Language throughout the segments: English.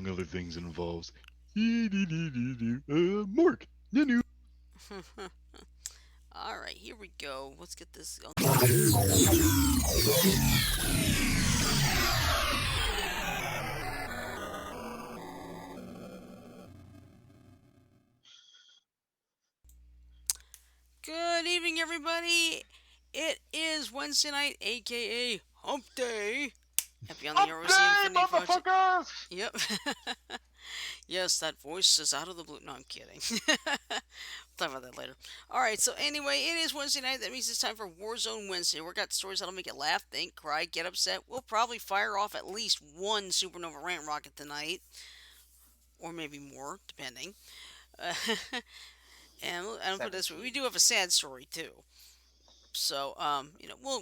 among other things, it involves Mork. No. All right, here we go. Let's get this. Good evening, everybody. It is Wednesday night, aka Hump Day. Happy on the Up ROC day, Infinity Project. motherfuckers! Yep. Yes, that voice is out of the blue. No, I'm kidding. We'll talk about that later. All right. So anyway, it is Wednesday night. That means it's time for Warzone Wednesday. We got stories that'll make you laugh, think, cry, get upset. We'll probably fire off at least one Supernova Rant Rocket tonight, or maybe more, depending. Uh, and I'll put it this way: we 17. do have a sad story too. So,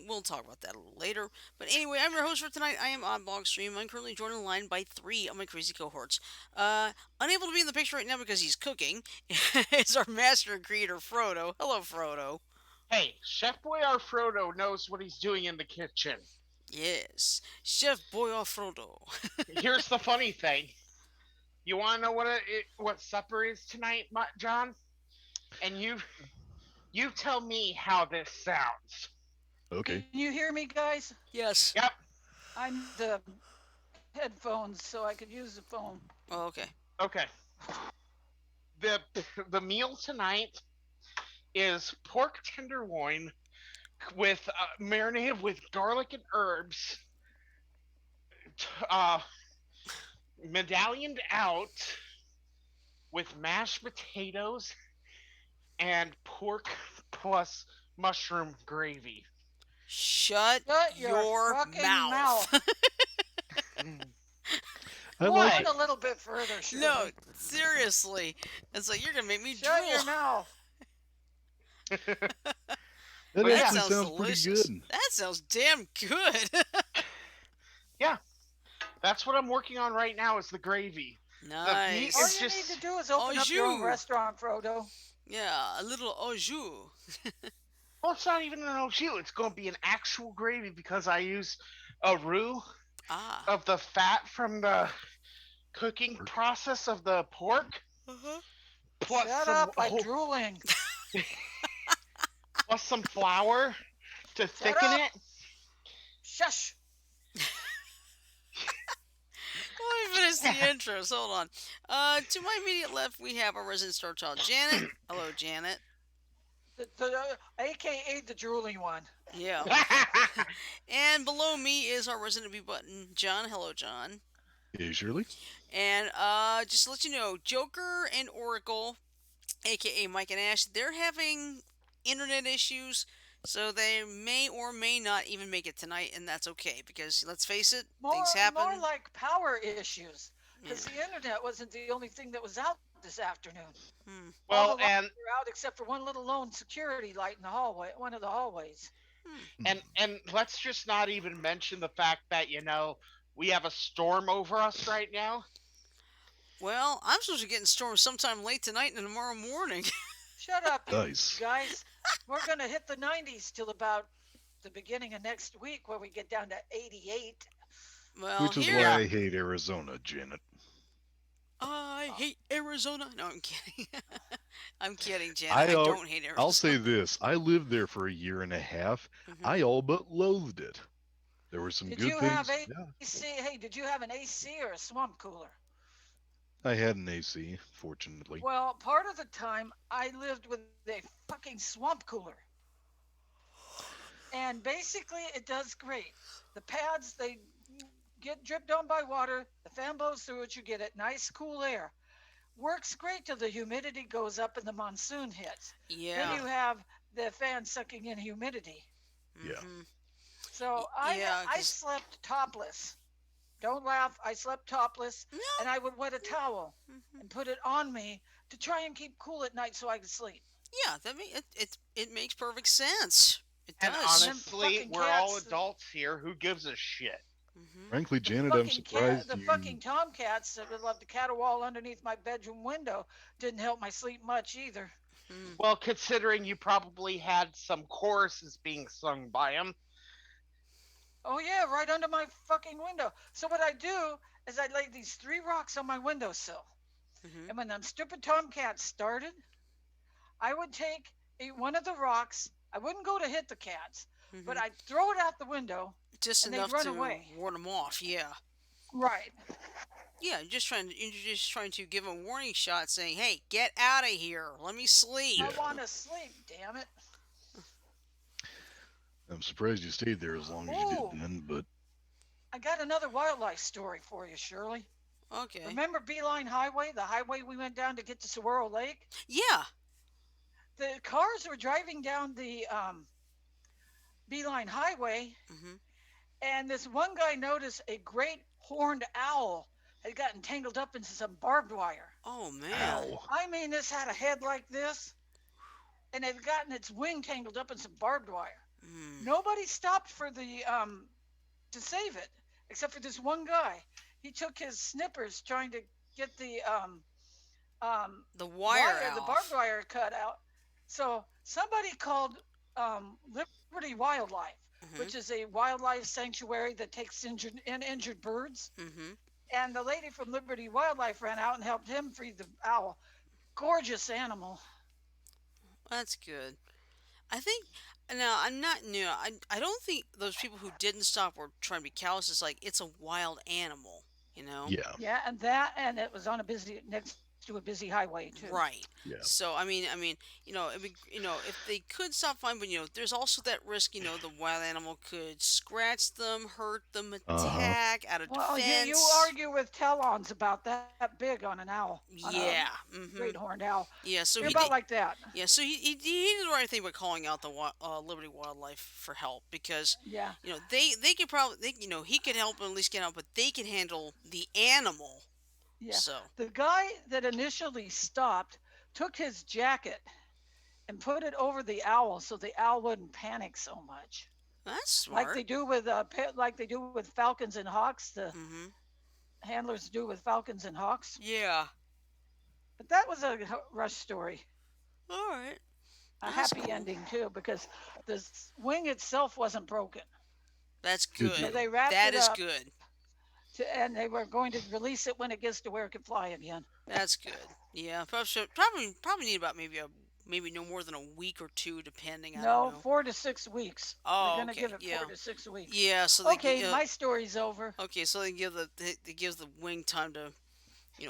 we'll talk about that a little later. But anyway, I'm your host for tonight. I am Oddbog Stream. I'm currently joined on the line by three of my crazy cohorts. Unable to be in the picture right now because he's cooking is our master and creator Frodo. Hello, Frodo. Hey, Chef Boyar Frodo knows what he's doing in the kitchen. Yes, Chef Boy Frodo. Here's the funny thing. You want to know what supper is tonight, John? And you tell me how this sounds. Okay. Can you hear me, guys? Yes. Yep. I need the headphones so I could use the phone. Oh, okay. Okay. The the meal tonight is pork tenderloin with marinated with garlic and herbs, uh, medallioned out with mashed potatoes and pork plus mushroom gravy. Shut Shut your fucking mouth. I Go like on it. a little bit further, Shirley. No, seriously. It's like you're gonna make me Shut your drool. mouth. That But That yeah, actually sounds sounds pretty delicious. good. That sounds damn good. yeah, that's what I'm working on right now is the gravy. The meat All Nice. is you need just to do is Au open up your own jus. restaurant, Frodo. Yeah, a little au jus. well, it's not even an au jus. It's going to be an actual gravy because I use a roux Ah. of the fat from the cooking Pork. process of the pork, Uh-huh. plus Shut some up, I'm drooling. plus some flour to Shut thicken up. it. Shush. Let me finish the intros. Hold on. To my immediate left, we have our resident star child, Janet. Hello, Janet. AKA the drooling one. Yeah. And below me is our resident B button, John. Hello, John. Hey, Shirley. And just to let you know, Joker and Oracle, aka Mike and Ash, they're having internet issues, so they may or may not even make it tonight, and that's okay because let's face it, things happen. More like power issues. Because Yeah. the internet wasn't the only thing that was out this afternoon. Hmm. All well, the lights were out except for one little lone security light in the hallway, one of the hallways. Hmm. and let's just not even mention the fact that we have a storm over us right now. Well, I'm supposed to get in storm sometime late tonight and tomorrow morning. Shut up, you Nice. guys. We're going to hit the 90s till about the beginning of next week where we get down to 88. Well, Which is here why I hate Arizona, Janet. I hate Arizona. No, I'm kidding. I'm kidding, Janet. I, I uh, don't hate Arizona. I'll say this: I lived there for a year and a half. Mhm. I all but loathed it. There were some Did good you have things. Yeah, AC? Hey, did you have an AC or a swamp cooler? I had an AC, fortunately. Well, part of the time I lived with a fucking swamp cooler. And basically it does great. The pads, they get dripped on by water, the fan blows through it, you get it nice cool air. Works great till the humidity goes up and the monsoon hits. Yeah. Then you have the fan sucking in humidity. Yeah. Mhm. So Yeah, I 'cause- slept topless. Don't laugh. I slept topless, No. and I would wet a towel Mhm. and put it on me to try and keep cool at night so I could sleep. Yeah, it makes perfect sense. It And does. honestly, fucking we're all cats- adults here. Who gives a shit? Mhm. Frankly, The Janet, I'm fucking surprised the you. fucking tomcats that would love to caterwaul underneath my bedroom window didn't help my sleep much either. Mhm. Well, considering you probably had some choruses being sung by him. Oh yeah, right under my fucking window. So what I do is I lay these three rocks on my windowsill, Mhm. and when them stupid tomcats started, I would take one of the rocks. I wouldn't go to hit the cats, but Mhm. I'd throw it out the window, Just and they'd enough run to away. warn them off. Yeah. Right. Yeah. You're just trying to give them a warning shot, saying, "Hey, get out of here. Let me sleep." I Yeah. want to sleep. Damn it. I'm surprised you stayed there as long as you did Oh, then, but I got another wildlife story for you, Shirley. Okay. Remember Beeline Highway, the highway we went down to get to Saguaro Lake? Yeah. The cars were driving down the Beeline Highway, Mhm. and this one guy noticed a great horned owl had gotten tangled up into some barbed wire. Oh man. ow. I mean, this had a head like this, and it had gotten its wing tangled up in some barbed wire. Mm. Nobody stopped for the to save it, except for this one guy. He took his snippers trying to get The wire the barbed off. wire cut out. So somebody called Liberty Wildlife, which Mhm. is a wildlife sanctuary that takes injured birds. Mhm. And the lady from Liberty Wildlife ran out and helped him free the owl. Gorgeous animal. That's good. I think now I'm not new. I don't think those people who didn't stop were trying to be callous. It's like it's a wild animal, you know. Yeah. Yeah, and it was on a busy next to a busy highway too. Right. Yeah. So if they could stop fine, but there's also that risk. The wild animal could scratch them, hurt them, Uh-huh. attack out of Well, you defense. argue with Telons about that big on an owl, on a Yeah. great Mhm. horned owl. Yeah. They're So he about did. like that. Yeah. So he did the right thing by calling out the Liberty Wildlife for help because Yeah, they could probably he could help at least get out, but they can handle the animal. yeah. So The guy that initially stopped took his jacket and put it over the owl so the owl wouldn't panic so much, that's smart. like they do with falcons and hawks. The Mhm. handlers do with falcons and hawks. Yeah. But that was a rush story. All right. A That's happy cool. ending too, because the wing itself wasn't broken. That's Good good. deal. They wrapped That it is up good. and they were going to release it when it gets to where it can fly again. That's good. Yeah. Probably need about maybe no more than a week or two, depending. I don't No, know. 4 to 6 weeks. They're Oh, going to give okay. it four Yeah. to six weeks. Yeah. So Okay, my story's over. they give they gives the wing time to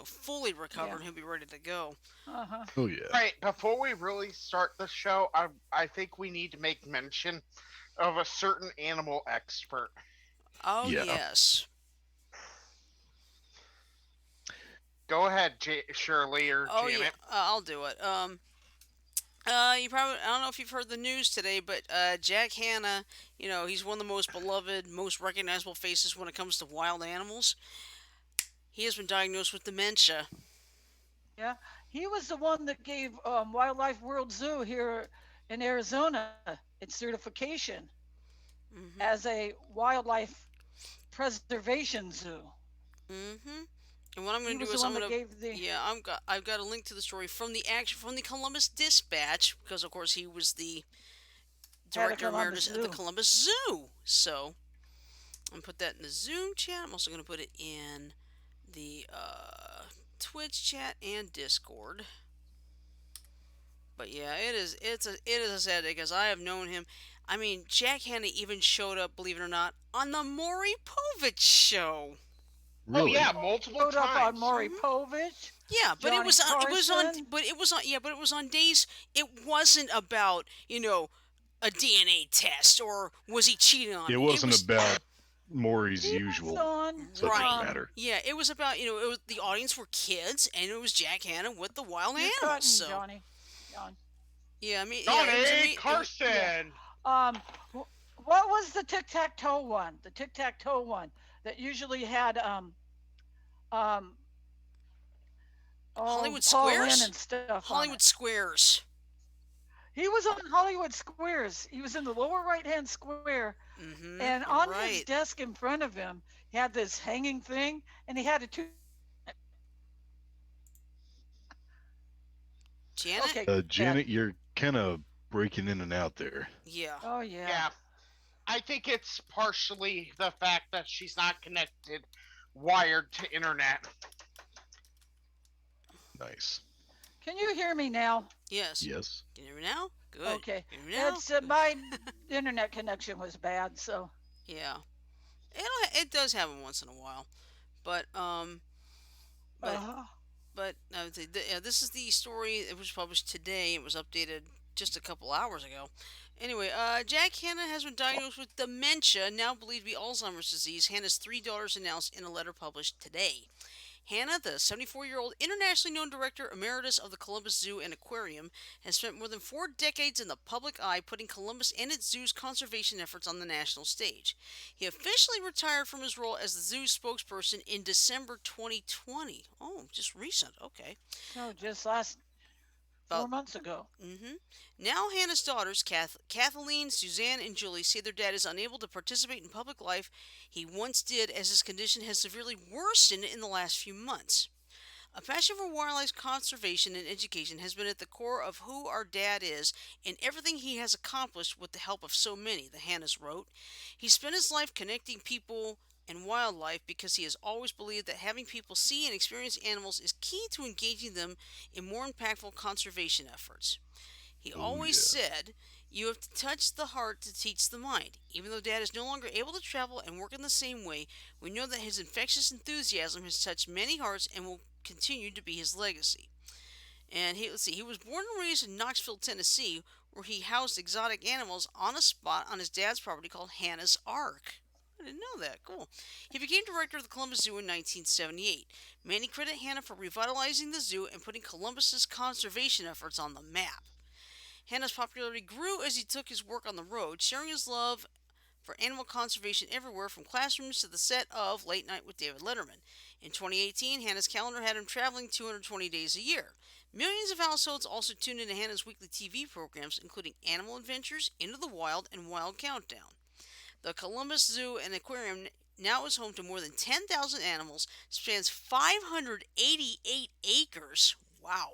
fully recover, Yeah. and he'll be ready to go. Uh huh. Oh yeah. Right, before we really start the show, I think we need to make mention of a certain animal expert. Oh Yeah. yes. Go ahead, Shirley or Oh yeah. Janet. I'll do it. You probably I don't know if you've heard the news today, but Jack Hanna, he's one of the most beloved, most recognizable faces when it comes to wild animals. He has been diagnosed with dementia. Yeah. He was the one that gave Wildlife World Zoo here in Arizona its certification Mhm. as a wildlife preservation zoo. Mhm. And what I'm He going to was do the is one that gave the yeah, I've got a link to the story from the Columbus Dispatch because of course he was the head of director Columbus emeritus at the Zoo. Columbus Zoo. So I'm gonna put that in the Zoom chat. I'm also gonna put it in the Twitch chat and Discord. But yeah, it is a sad day because I have known him. I mean, Jack Hanna even showed up, believe it or not, on the Maury Povich show. Oh Really? yeah, Showed up on multiple Maury times. Hmm. Povich, Yeah, but Johnny Carson. it was on days. It wasn't about a DNA test or was he cheating on It me. It wasn't was about Maury's He was usual on. subject right. matter. Yeah, it was about the audience were kids and it was Jack Hanna with the wild You're animals. cutting, So Johnny. John. yeah, I mean yeah, it was Johnny Yeah. Carson. Um, what was the tic tac toe one? The tic tac toe one that usually had um Hollywood Paul Lynn Squares. and stuff on it. Hollywood Squares. He was on Hollywood Squares. He was in the lower right hand square, Mm-hmm. and You're on his right, desk in front of him, he had this hanging thing, and he had a toothbrush on it. Janet. Okay, go ahead. Janet, you're kind of breaking in and out there. Yeah. Oh yeah. Yeah, I think it's partially the fact that she's not connected, wired to internet. Nice. Can you hear me now? Yes. Yes. Can you hear me now? Good. Okay. Can you hear me now? It's Good. my internet connection was bad, so Yeah. It does happen once in a while, but but uh this is the story. It was published today. It was updated just a couple hours ago. Anyway, Jack Hanna has been diagnosed with dementia, now believed to be Alzheimer's disease. Hanna's three daughters announced in a letter published today. Hanna, the 74-year-old internationally known director emeritus of the Columbus Zoo and Aquarium, has spent more than 4 decades in the public eye putting Columbus and its zoo's conservation efforts on the national stage. He officially retired from his role as the zoo's spokesperson in December 2020. Oh, just recent. Okay. so just last About 4 months ago. Now, Hannah's daughters, Kathleen, Suzanne, and Julie, say their dad is unable to participate in public life he once did as his condition has severely worsened in the last few months. A passion for wildlife conservation and education has been at the core of who our dad is and everything he has accomplished with the help of so many, the Hannas wrote. He spent his life connecting people and wildlife because he has always believed that having people see and experience animals is key to engaging them in more impactful conservation efforts. He Oh always yeah. said, "You have to touch the heart to teach the mind." Even though Dad is no longer able to travel and work in the same way, we know that his infectious enthusiasm has touched many hearts and will continue to be his legacy. And he was born and raised in Knoxville, Tennessee, where he housed exotic animals on a spot on his dad's property called Hannah's Ark. I didn't know that. Cool. He became director of the Columbus Zoo in 1978. Many credit Hannah for revitalizing the zoo and putting Columbus's conservation efforts on the map. Hanna's popularity grew as he took his work on the road, sharing his love for animal conservation everywhere from classrooms to the set of Late Night with David Letterman. In 2018, Hanna's calendar had him traveling 220 days a year. Millions of households also tuned into Hanna's weekly TV programs, including Animal Adventures, Into the Wild, and Wild Countdown. The Columbus Zoo and Aquarium now is home to more than 10,000 animals, spans 588 acres. Wow.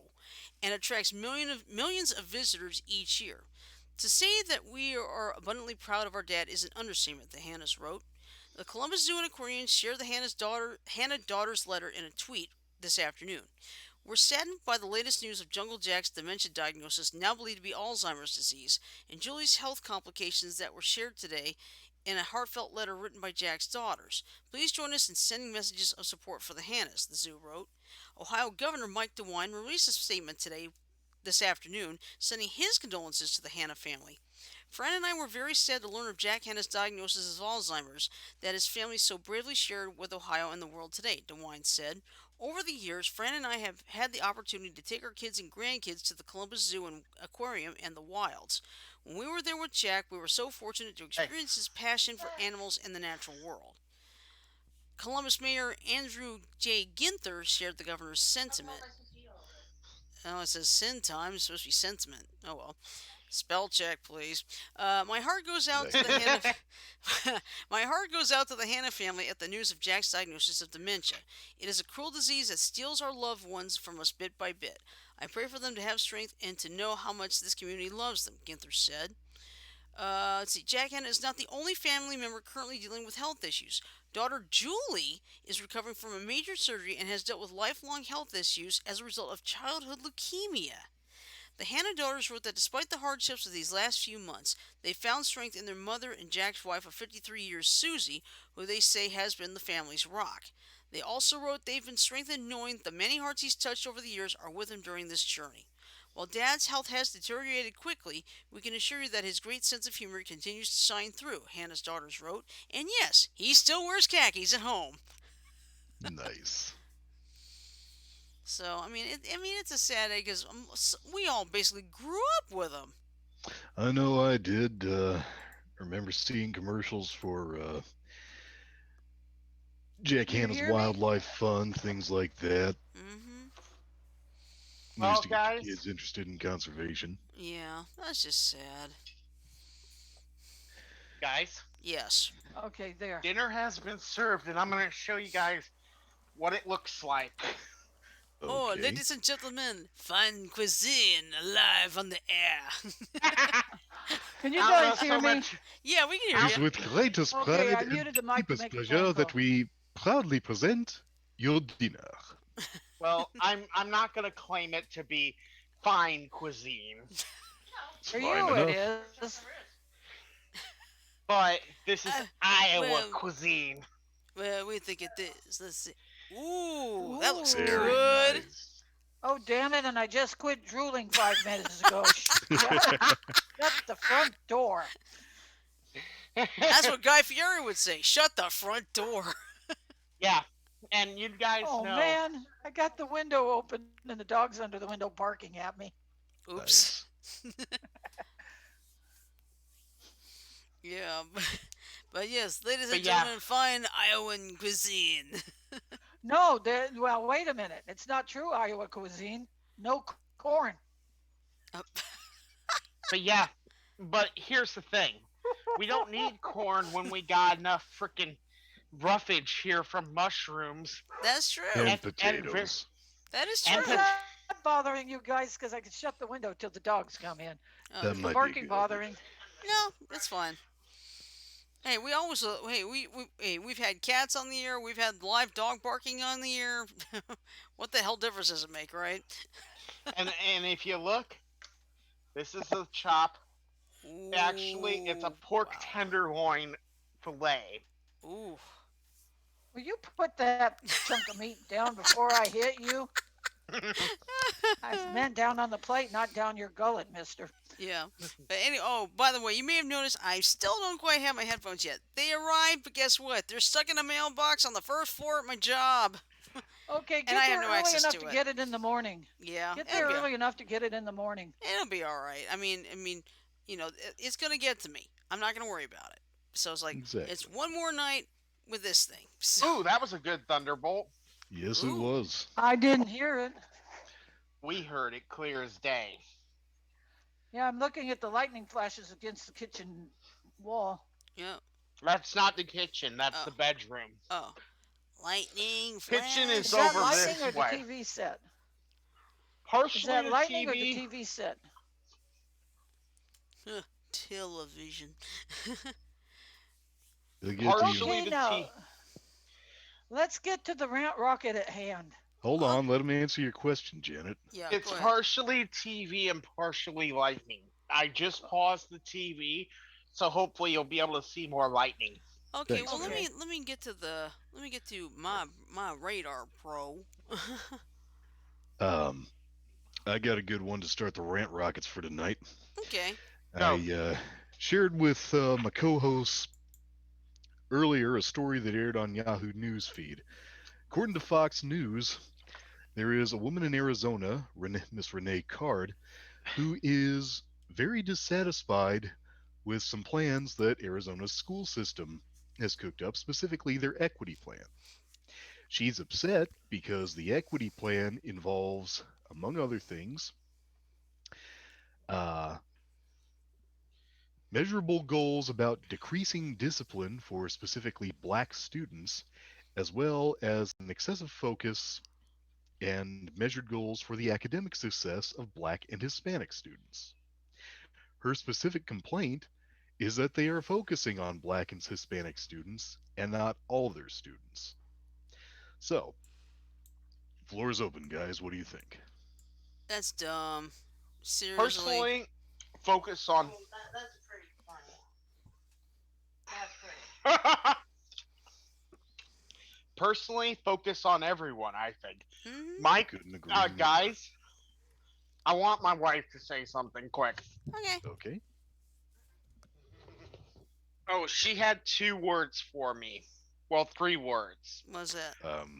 And attracts millions of visitors each year. To say that we are abundantly proud of our dad is an understatement, the Hannas wrote. The Columbus Zoo and Aquarium shared the Hannah daughter's letter in a tweet this afternoon. We're saddened by the latest news of Jungle Jack's dementia diagnosis, now believed to be Alzheimer's disease, and Julie's health complications that were shared today in a heartfelt letter written by Jack's daughters. Please join us in sending messages of support for the Hannas, the zoo wrote. Ohio Governor Mike DeWine released a statement this afternoon, sending his condolences to the Hanna family. Fran and I were very sad to learn of Jack Hanna's diagnosis of Alzheimer's that his family so bravely shared with Ohio and the world today, DeWine said. Over the years, Fran and I have had the opportunity to take our kids and grandkids to the Columbus Zoo and Aquarium and the wilds. When we were there with Jack, we were so fortunate to Hey, experience his passion for animals and the natural world. Columbus Mayor Andrew J. Ginther shared the governor's sentiment. Oh, it says sin time. It's supposed to be sentiment. Oh well. Spell check, please. My heart goes out to the Nice. Hannah. My heart goes out to the Hannah family at the news of Jack's diagnosis of dementia. It is a cruel disease that steals our loved ones from us bit by bit. I pray for them to have strength and to know how much this community loves them, Ginther said. Let's see. Jack Hanna is not the only family member currently dealing with health issues. Daughter Julie is recovering from a major surgery and has dealt with lifelong health issues as a result of childhood leukemia. The Hanna daughters wrote that despite the hardships of these last few months, they found strength in their mother and Jack's wife of 53 years, Susie, who they say has been the family's rock. They also wrote they've been strengthened knowing the many hearts he's touched over the years are with him during this journey. While Dad's health has deteriorated quickly, we can assure you that his great sense of humor continues to shine through, Hannah's daughters wrote. And yes, he still wears khakis at home. Nice. So, it's a sad day because we all basically grew up with him. I know I did. Remember seeing commercials for Jack You Hanna's hear me? Wildlife Fund, things like that. Mm-hmm. We used well, to get your guys, kids interested in conservation. Yeah, that's just sad. guys, Yes. Okay, there. dinner has been served, and I'm gonna show you guys what it looks like. Oh, Okay. ladies and gentlemen, fine cuisine live on the air. Can you I don't know guys hear so me? much. Yeah, we can It hear I, is you. with greatest Okay, pride I and muted the mic to deepest make a phone pleasure that call. we proudly present your dinner. well, I'm not gonna claim it to be fine cuisine, It's For fine you, it enough. is. but this is Uh, Iowa well, cuisine. we think it is. Let's see. Ooh, that looks Very Ooh. good. nice. Oh, damn it, and I just quit drooling 5 minutes ago. Shut the front door. That's what Guy Fieri would say. Shut the front door. Yeah, and you guys Oh, know. man, I got the window open and the dog's under the window barking at me. Oops. Nice. Yeah, but yes, ladies But and yeah, gentlemen, fine Iowan cuisine. No, well, wait a minute. It's not true Iowa cuisine. No corn. Uh, but yeah, but here's the thing: we don't need corn when we got enough freaking roughage here from mushrooms That's true. And and potatoes. That is and How's true. pot- that bothering you guys? Because I can shut the window till the dogs come in. Is Okay. That the might be barking good. bothering? No, it's fine. Hey, we always hey we've had cats on the air. We've had live dog barking on the air. What the hell difference does it make, right? and if you look, this is a chop. Actually, it's a Ooh, pork wow. tenderloin fillet. Ooh, Will you put that chunk of meat down before I hit you? I meant down on the plate, not down your gullet, mister. yeah. But any oh, by the way, you may have noticed I still don't quite have my headphones yet. They arrived, but guess what? They're stuck in a mailbox on the first floor at my job, Okay, and get I there have no early access enough to to it. get it in the morning. Yeah, Get there early enough to get it in the morning. it'll be all right. I mean, it's gonna get to me. I'm not gonna worry about it. So it's like it's Exactly. one more night with this thing. So, Ooh, that was a good thunderbolt. Yes, it ooh, was. I didn't hear it. We heard it clear as day. Yeah, I'm looking at the lightning flashes against the kitchen wall. yeah. That's not the kitchen. That's Oh, the bedroom. oh, lightning Kitchen Is is that over flashes. lightning this or the way. TV set? Is Partially that the lightning or the TV. TV set? Television. They'll get to you. Partially Okay, the now T. let's get to the rant rocket at hand. Hold uh, on, let him answer your question, Janet. yeah, It's go ahead. partially TV and partially lightning. I just paused the TV, so hopefully you'll be able to see more lightning. Okay, Thanks, well man. Okay. let me get to my radar pro. Um, I got a good one to start the rant rockets for tonight. Okay. Go. I shared with my co-hosts earlier a story that aired on Yahoo News feed. According to Fox News, there is a woman in Arizona, Miss Renee Card, who is very dissatisfied with some plans that Arizona's school system has cooked up, specifically their equity plan. She's upset because the equity plan involves, among other things, uh, measurable goals about decreasing discipline for specifically black students, as well as an excessive focus and measured goals for the academic success of black and Hispanic students. Her specific complaint is that they are focusing on black and Hispanic students and not all their students. So, floor is open, guys. What do you think? That's dumb. Seriously. Personally, focus on. Personally, focus on everyone. I think. Mhm. Mike, Couldn't agree more. guys, I want my wife to say something quick. Okay. Okay. Oh, she had 2 words for me. Well, 3 words. Was that?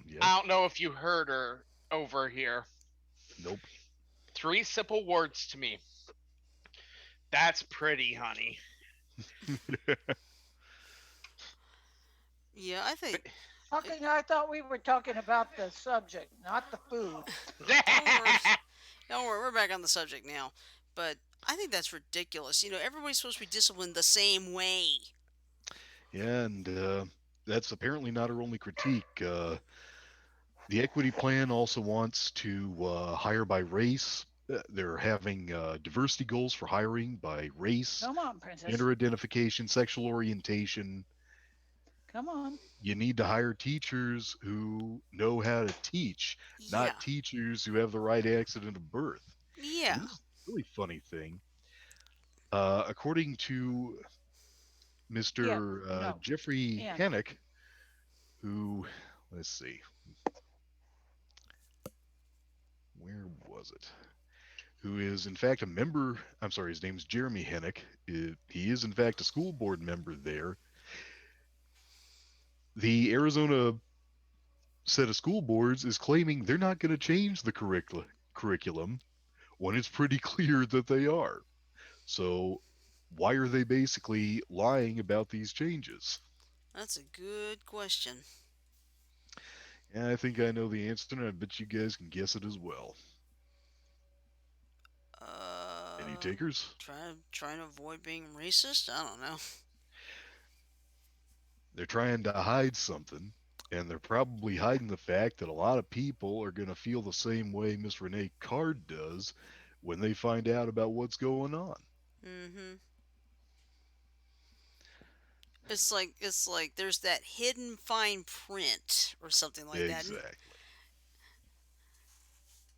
Yeah. I don't know if you heard her over here. Nope. 3 simple words to me. That's pretty, honey. Yeah, I think. Talking, I thought we were talking about the subject, not the food. Oh, don't worry, we're back on the subject now. But I think that's ridiculous. Everybody's supposed to be disciplined the same way. Yeah, and that's apparently not her only critique. The equity plan also wants to hire by race, They're having diversity goals for hiring by race, Come on, princess. gender identification, sexual orientation. Come on. You need to hire teachers who know how to teach, Yeah. not teachers who have the right accident of birth. Yeah. And this is a really funny thing. According to Yeah. Mr. No. Jeffrey And Hannock, who, let's see, where was it? Who is in fact a member. I'm sorry, his name's Jeremy Hennick. He is in fact a school board member there. The Arizona set of school boards is claiming they're not going to change the curriculum when it's pretty clear that they are. So why are they basically lying about these changes? That's a good question. And I think I know the answer, and I bet you guys can guess it as well. Any Uh, takers? trying to avoid being racist. I don't know. They're trying to hide something, and they're probably hiding the fact that a lot of people are going to feel the same way Miss Renee Card does when they find out about what's going on. Mhm. It's like there's that hidden fine print or something like that. Exactly.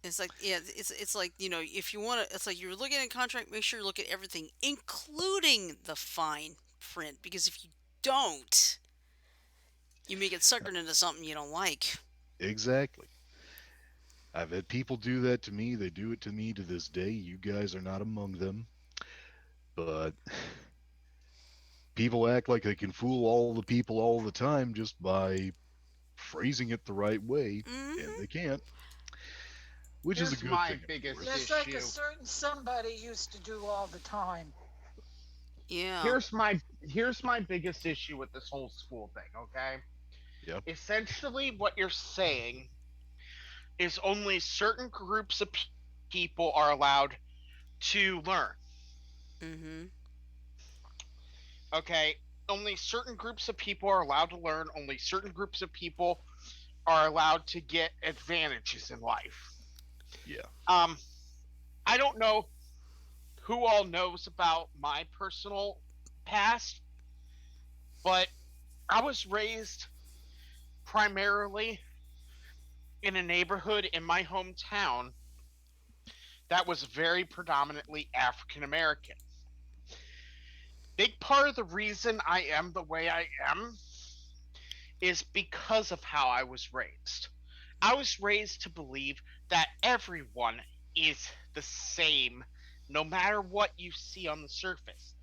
It's like yeah, it's like if you want to, it's like you're looking at a contract. Make sure you look at everything, including the fine print, because if you don't, you may get suckered into something you don't like. Exactly. I've had people do that to me. They do it to me to this day. You guys are not among them. But people act like they can fool all the people all the time just by phrasing it the right way, and Hmm. they can't, which is a Here's good my thing, of biggest course. just like a issue. certain somebody used to do all the time. Yeah. Here's my biggest issue with this whole school thing, okay? Yep, Essentially what you're saying is only certain groups of people are allowed to learn, Hmm. okay? Only certain groups of people are allowed to learn, only certain groups of people are allowed to get advantages in life. yeah, Um I don't know who all knows about my personal past, but I was raised primarily in a neighborhood in my hometown that was very predominantly African American. Big part of the reason I am the way I am is because of how I was raised. I was raised to believe that everyone is the same no matter what you see on the surface,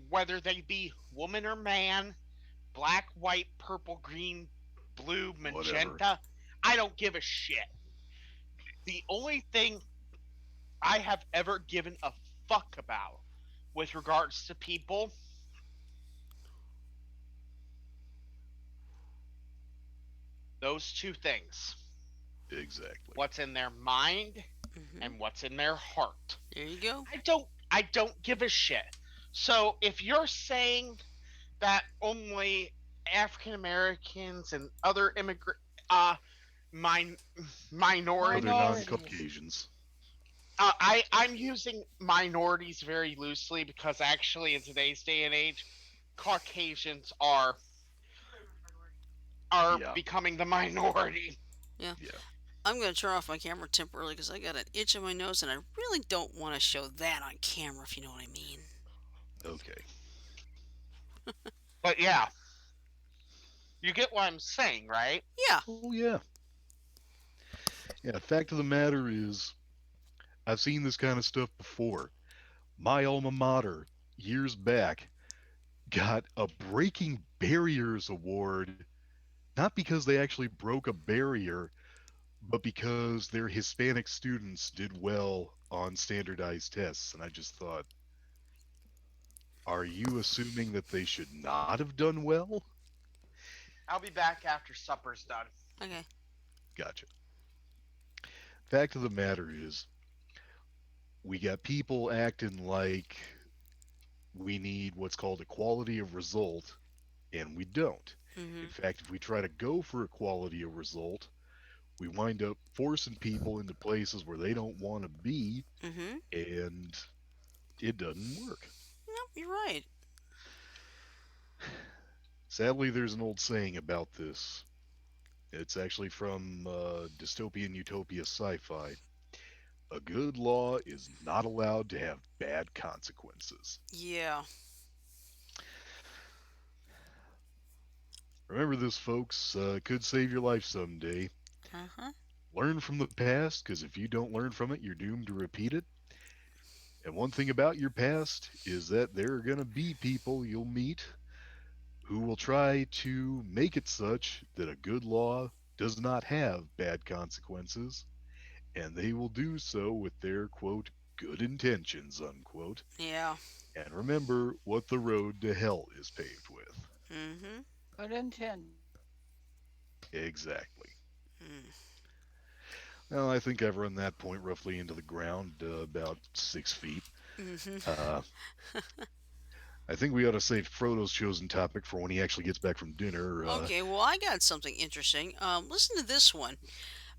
whether they be woman or man, black, white, purple, green, blue, whatever. magenta. I don't give a shit. The only thing I have ever given a fuck about with regards to people, those two things: Exactly. what's in their mind Hmm. and what's in their heart. There you go. I don't give a shit. So if you're saying that only African Americans and other immigrant min- Other minorities, Minorities. non-Caucasians. I'm using minorities very loosely because actually in today's day and age, Caucasians are Yeah, becoming the minority. Yeah. yeah. I'm gonna turn off my camera temporarily because I got an itch in my nose and I really don't want to show that on camera. If you know what I mean. Okay. But yeah, you get what I'm saying, right? Yeah. Oh yeah. Yeah. Fact of the matter is, I've seen this kind of stuff before. My alma mater, years back, got a Breaking Barriers award, not because they actually broke a barrier, but because their Hispanic students did well on standardized tests. And I just thought, are you assuming that they should not have done well? I'll be back after supper's done. Okay. Gotcha. Fact of the matter is, we got people acting like we need what's called equality of result, and we don't. In Mhm. fact, if we try to go for equality of result, We wind up forcing people into places where they don't want to be, Mm-hmm. and it doesn't work. Nope, you're right. Sadly, there's an old saying about this. It's actually from dystopian utopia sci fi. A good law is not allowed to have bad consequences. Yeah. Remember this, folks. Could save your life someday. Uh-huh. Learn from the past, because if you don't learn from it, you're doomed to repeat it. And one thing about your past is that there are going to be people you'll meet who will try to make it such that a good law does not have bad consequences, and they will do so with their, quote, good intentions, unquote. Yeah. And remember what the road to hell is paved with. Mm-hmm. Good intent. Exactly. Mm. Well, I think I've run that point roughly into the ground, about 6 feet. Mm-hmm. Uh, I think we ought to save Frodo's chosen topic for when he actually gets back from dinner. Okay, well, I got something interesting. Listen to this one.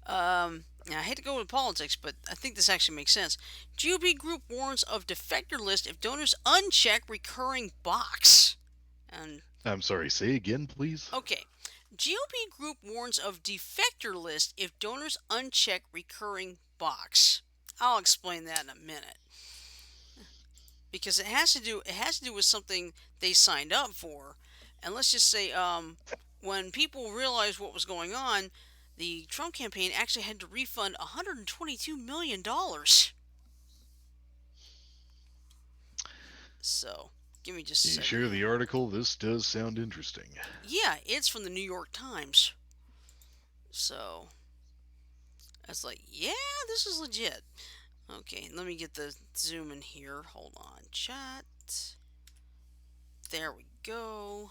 Now, I hate to go with politics, but I think this actually makes sense. GOP group warns of defector list if donors uncheck recurring box. And I'm sorry, say again, please? okay, GOP group warns of defector list if donors uncheck recurring box. I'll explain that in a minute because it has to do with something they signed up for, and let's just say when people realized what was going on, the Trump campaign actually had to refund $122 million. So give me just a You second share the here. article? This does sound interesting. Yeah, it's from the New York Times. So it's like, yeah, this is legit. Okay, let me get the zoom in here. Hold on, chat. There we go.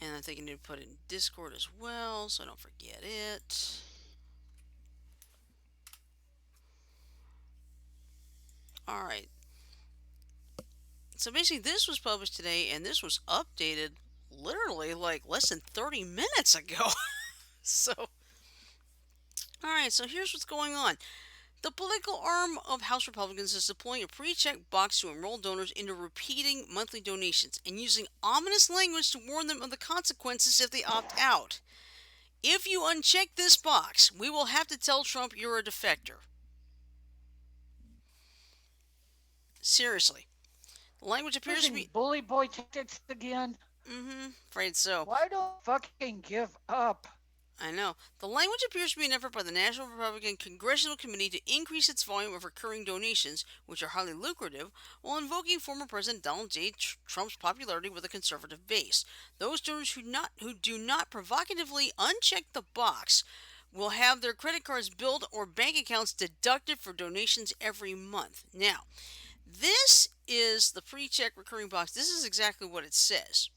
And I think I need to put it in Discord as well, so I don't forget it. All right. So basically, this was published today, and this was updated literally like less than 30 minutes ago. So, all right. So here's what's going on. The political arm of House Republicans is deploying a pre-check box to enroll donors into repeating monthly donations and using ominous language to warn them of the consequences if they opt out. If you uncheck this box, we will have to tell Trump you're a defector. Seriously. The language appears to Using be. bully boy tactics again. Afraid so. Why don't fucking give up? I know. The language appears to be an effort by the National Republican Congressional Committee to increase its volume of recurring donations, which are highly lucrative, while invoking former President Donald J. Trump's popularity with a conservative base. Those donors who do not provocatively uncheck the box will have their credit cards billed or bank accounts deducted for donations every month. Now, this is the pre-check recurring box. This is exactly what it says.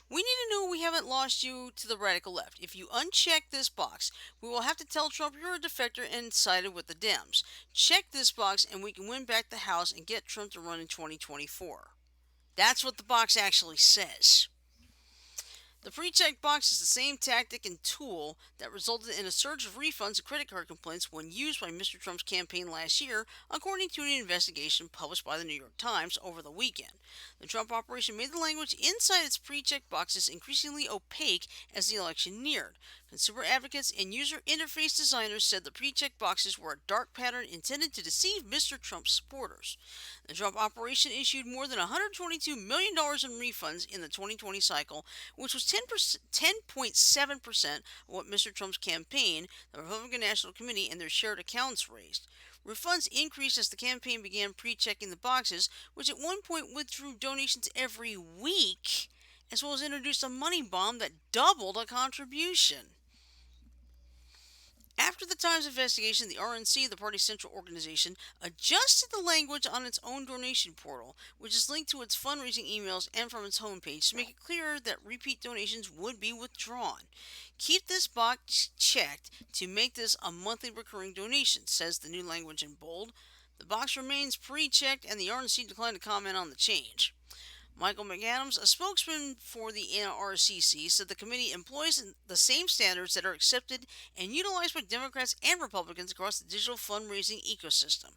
We need to know we haven't lost you to the radical left. If you uncheck this box, we will have to tell Trump you're a defector and sided with the Dems. Check this box and we can win back the House and get Trump to run in 2024. That's what the box actually says. The pre-check box is the same tactic and tool that resulted in a surge of refunds and credit card complaints when used by Mr. Trump's campaign last year, according to an investigation published by the New York Times over the weekend. The Trump operation made the language inside its pre-check boxes increasingly opaque as the election neared. Consumer advocates and user interface designers said the pre-check boxes were a dark pattern intended to deceive Mr. Trump's supporters. The Trump operation issued more than $122 million in refunds in the 2020 cycle, which was 10.7% of what Mr. Trump's campaign, the Republican National Committee, and their shared accounts raised. Refunds increased as the campaign began pre-checking the boxes, which at one point withdrew donations every week, as well as introduced a money bomb that doubled a contribution. After the Times investigation, the RNC, the party's central organization, adjusted the language on its own donation portal, which is linked to its fundraising emails and from its homepage, to make it clearer that repeat donations would be withdrawn. Keep this box checked to make this a monthly recurring donation, says the new language in bold. The box remains pre-checked, and the RNC declined to comment on the change. Michael McAdams, a spokesman for the NRCC, said the committee employs the same standards that are accepted and utilized by Democrats and Republicans across the digital fundraising ecosystem.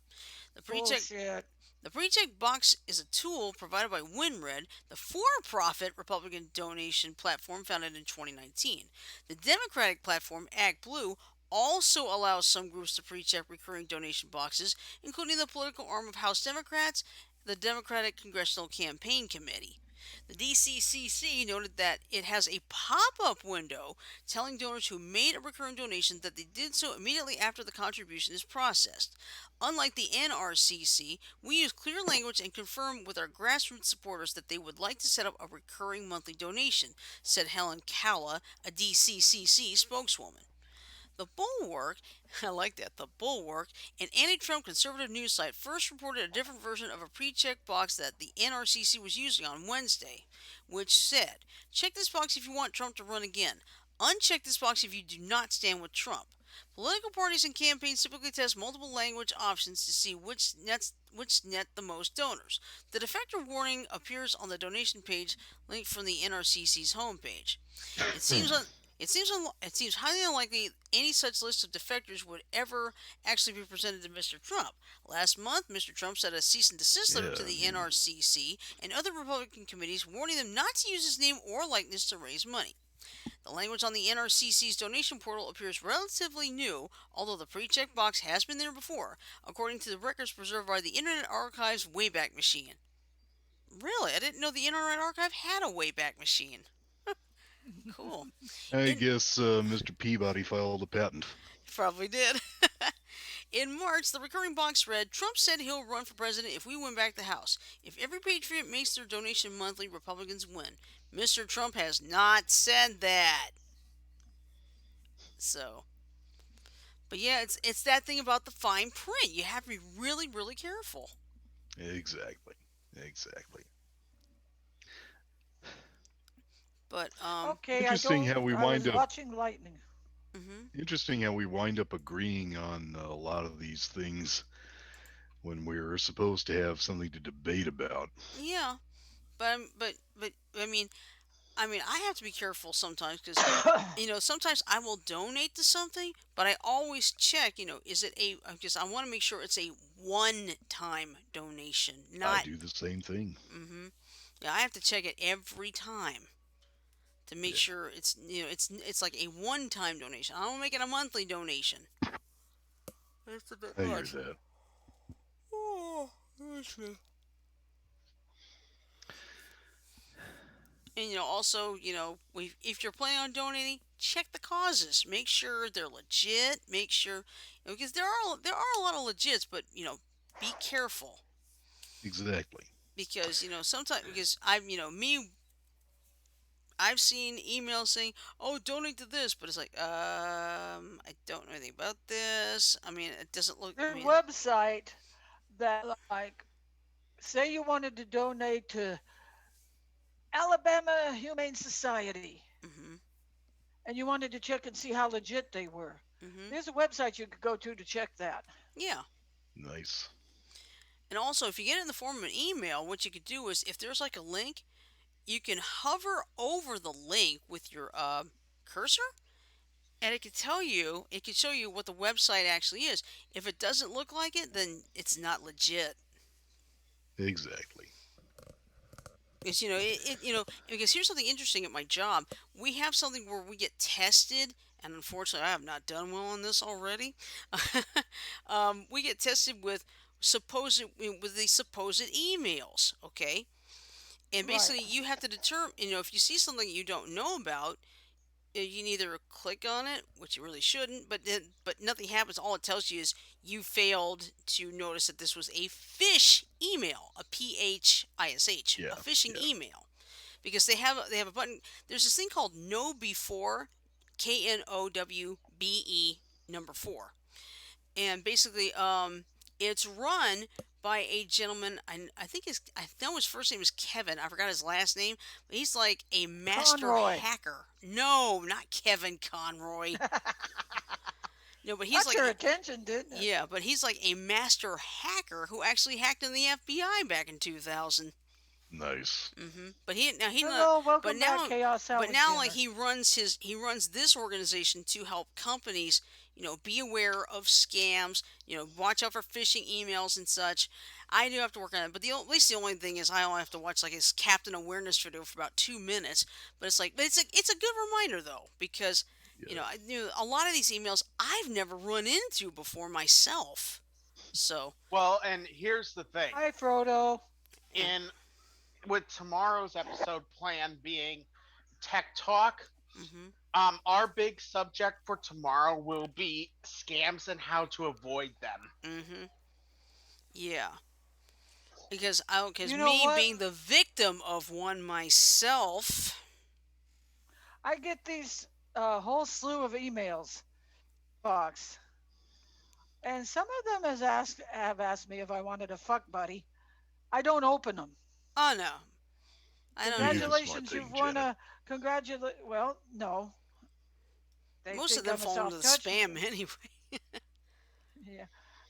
The pre-check Bullshit. The pre-check box is a tool provided by WinRed, the for-profit Republican donation platform founded in 2019. The Democratic platform ActBlue also allows some groups to pre-check recurring donation boxes, including the political arm of House Democrats, the Democratic Congressional Campaign Committee. The DCCC noted that it has a pop up window telling donors who made a recurring donation that they did so immediately after the contribution is processed. Unlike the NRCC, we use clear language and confirm with our grassroots supporters that they would like to set up a recurring monthly donation, said Helen Calla, a DCCC spokeswoman. The Bulwark, I like that, the Bulwark, an anti Trump conservative news site, first reported a different version of a pre check box that the NRCC was using on Wednesday, which said, check this box if you want Trump to run again. Uncheck this box if you do not stand with Trump. Political parties and campaigns typically test multiple language options to see which net the most donors. The defector warning appears on the donation page linked from the NRCC's homepage. It seems un- it seems highly unlikely any such list of defectors would ever actually be presented to Mr. Trump. Last month, Mr. Trump sent a cease and desist letter Yeah, to I the mean, NRCC and other Republican committees warning them not to use his name or likeness to raise money. The language on the NRCC's donation portal appears relatively new, although the pre-check box has been there before, according to the records preserved by the Internet Archive's Wayback Machine. Really? I didn't know the Internet Archive had a Wayback Machine. Cool. I In guess Mr. Peabody filed a patent. Probably did. In March, the recurring box read, Trump said he'll run for president if we win back the House. If every patriot makes their donation monthly, Republicans win. Mr. Trump has not said that. So, but yeah, it's that thing about the fine print. You have to be really, really careful. Exactly. Exactly. But Okay, I Interesting how don't. we I wind was up. watching lightning. mhm. Interesting how we wind up agreeing on a lot of these things when we're supposed to have something to debate about. Yeah, but I mean, I have to be careful sometimes because sometimes I will donate to something, but I always check, is it because I want to make sure it's a one-time donation, I not. do the same thing. Mhm. Yeah, I have to check it every time to make Yeah, sure it's like a one-time donation. I don't make it a monthly donation. That's a bit I hear much. that. Oh, listen. And also, if you're planning on donating, check the causes. Make sure they're legit. Make sure, because there are a lot of legits, but be careful Exactly. because sometimes because I've seen emails saying, "Oh, donate to this," but it's like, I don't know anything about this. I mean, it doesn't look. I There's a mean, website that, like, say you wanted to donate to Alabama Humane Society mhm, and you wanted to check and see how legit they were. mhm, There's a website you could go to check that. yeah. Nice. And also, if you get it in the form of an email, what you could do is, if there's like a link, you can hover over the link with your cursor, and it could show you what the website actually is. If it doesn't look like it, then it's not legit. Exactly. Because because here's something interesting at my job. We have something where we get tested, and unfortunately, I have not done well on this already. We get tested with these supposed emails. Okay, and Right. basically, you have to determine. If you see something you don't know about, you can either click on it, which you really shouldn't, but nothing happens. All it tells you is you failed to notice that this was a fish email, a PHISH, a Yeah. phishing Yeah. email, because they have a button. There's this thing called Know Before, KNOWBE number 4, and basically it's run by a gentleman. I know his first name is Kevin. I forgot his last name, but he's like a master Conroy. hacker. No, not Kevin Conroy. No, but he's Got like your attention, didn't it? he's like a master hacker who actually hacked in the FBI back in 2000. Nice. But he not. Hello, But welcome back, now, Chaos like Alexander. he runs this organization to help companies, be aware of scams. Watch out for phishing emails and such. I do have to work on it, but at least the only thing is I only have to watch like his Captain Awareness video for about 2 minutes. But it's a good reminder though because Yeah. a lot of these emails I've never run into before myself. So Well, and here's the thing. Hi, Frodo. yeah. In with tomorrow's episode plan being tech talk, Mhm. our big subject for tomorrow will be scams and how to avoid them. Mhm. Yeah. Because You know me what? being the victim of one myself. I get these whole slew of emails box, and some of them have asked me if I wanted a fuck buddy. I don't open them. Oh no, I don't It either. is a smart Congratulations, you've thing, won Janet. a congratulate. Well, no, they Most of think them I'm a fall into soft the touch. spam anyway. Yeah.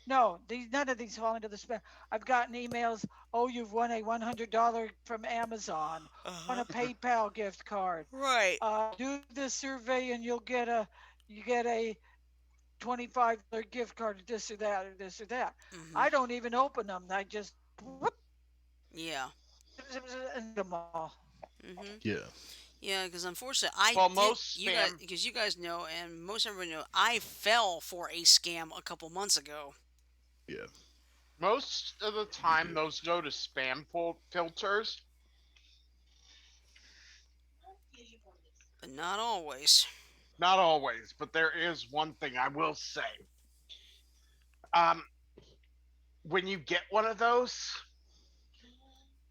No, none of these fall into the spam. I've gotten emails. Oh, you've won a $100 from Amazon. Uh Won huh. a PayPal gift card. Right. Do this survey and you get a $25 gift card or this or that or this or that. Mhm. I don't even open them. I just whoop, Yeah. and them all. Mhm. Yeah. Yeah, because unfortunately, I Well, did. most You guys, spam, because you guys know, and most everybody know, I fell for a scam a couple months ago. Yeah. most of the You time, did. those go to spam filters. But not always. Not always, but there is one thing I will say. Um, when you get one of those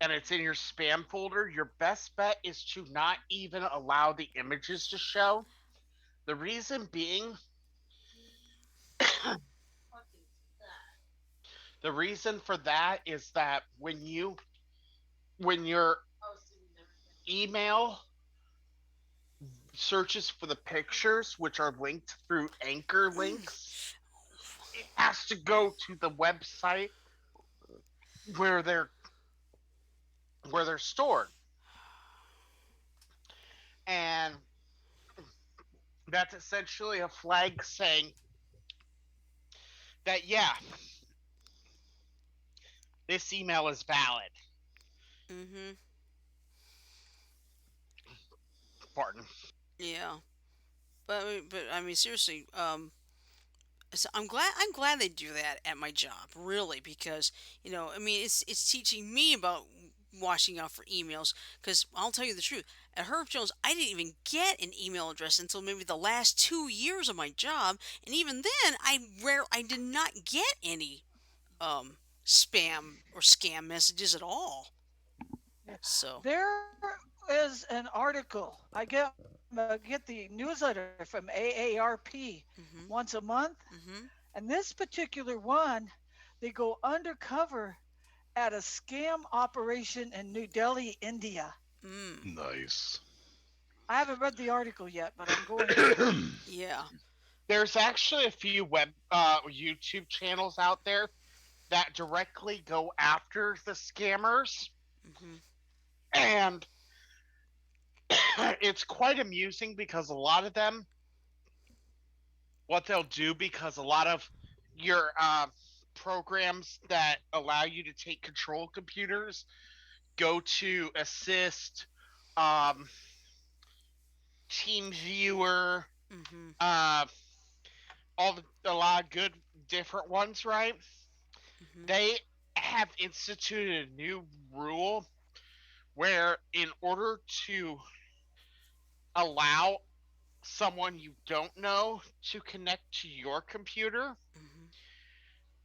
and it's in your spam folder, your best bet is to not even allow the images to show. The reason being, the reason for that is that when your email searches for the pictures, which are linked through anchor links, it has to go to the website where they're stored, and that's essentially a flag saying that yeah, this email is valid. Mhm. Pardon. Yeah. But I mean, seriously. So I'm glad they do that at my job, really, because I mean, it's teaching me about watching out for emails. Because I'll tell you the truth, at Herb Jones, I didn't even get an email address until maybe the last 2 years of my job, and even then, I did not get any um spam or scam messages at all. Yeah. So, There is an article. I get the newsletter from AARP mhm, once a month, mhm, and this particular one, they go undercover at a scam operation in New Delhi, India. mm, Nice. I haven't read the article yet, but I'm going to. yeah, There's actually a few YouTube channels out there that directly go after the scammers, mhm, and it's quite amusing because a lot of them, what they'll do, because a lot of your programs that allow you to take control of computers go to assist, um, team viewer, mhm, uh, a lot of good different ones, right? mhm, They have instituted a new rule where, in order to allow someone you don't know to connect to your computer, mhm.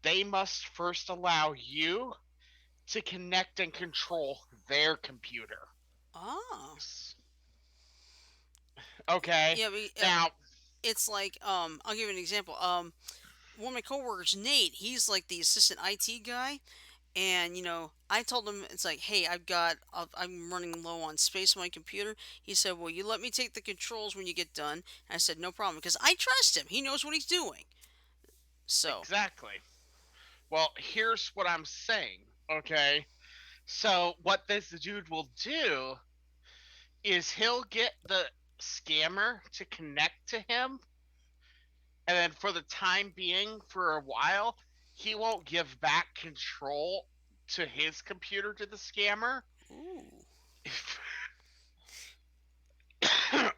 they must first allow you to connect and control their computer. Oh, Nice. Okay. yeah. Now, It's like I'll give you an example. One of my coworkers, Nate, he's like the assistant IT guy, and I told him it's like, hey, I'm running low on space on my computer. He said, well, you let me take the controls when you get done. And I said, no problem, because I trust him. He knows what he's doing. So, exactly. Well, here's what I'm saying. Okay. So what this dude will do is he'll get the scammer to connect to him, and then for the time being, for a while, he won't give back control to his computer to the scammer. Ooh.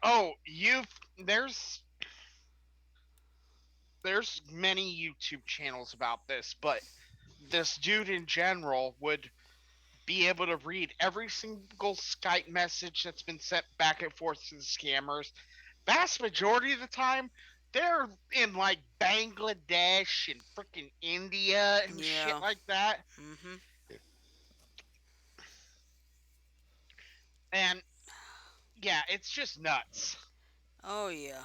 Oh, you've there's there's many YouTube channels about this, but this dude in general would be able to read every single Skype message that's been sent back and forth to the scammers. Vast majority of the time, they're in like Bangladesh and freaking India and shit Yeah. like that. Mhm. And yeah, it's just nuts. Oh yeah.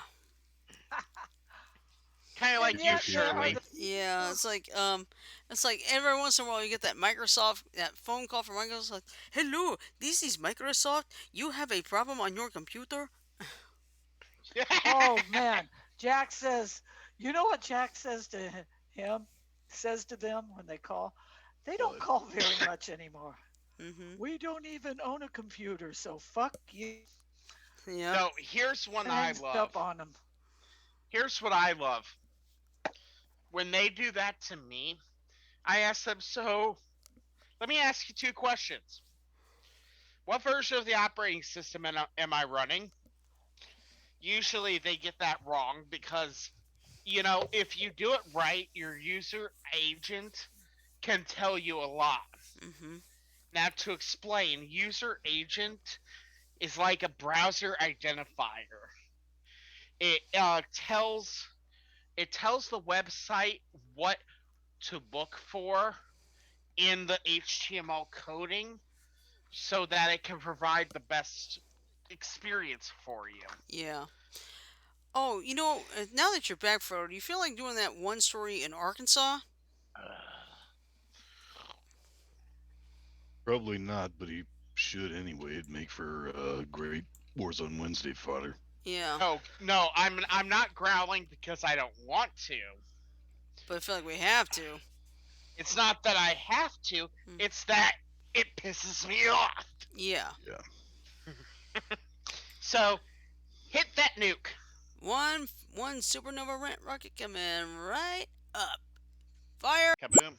Kind of And like you, yet there are PTSD. Shirley. the Yeah, people. it's like every once in a while you get that phone call from Microsoft like, "Hello, this is Microsoft. You have a problem on your computer?" Oh man, Jack says, you know what Jack says to him, says to them when they call? They don't What? call very much anymore. Mhm. We don't even own a computer, so fuck you. Yep. No, here's one And I hangs love. up on them. Here's what I love. When they do that to me, I ask them, so let me ask you two questions. What version of the operating system am I running? Usually they get that wrong because, if you do it right, your user agent can tell you a lot. Mhm. Now, to explain, user agent is like a browser identifier. It tells the website what to look for in the HTML coding so that it can provide the best experience for you. Yeah. Oh, now that you're back, Frodo, do you feel like doing that one story in Arkansas? Probably not, but he should anyway. It'd make for great Warzone Wednesday fodder. Yeah, Oh no, I'm not growling because I don't want to. but I feel like we have to. It's not that I have to. Mm. It's that it pisses me off. Yeah. Yeah. So hit that nuke. One supernova rant rocket coming right up. Fire! Kaboom.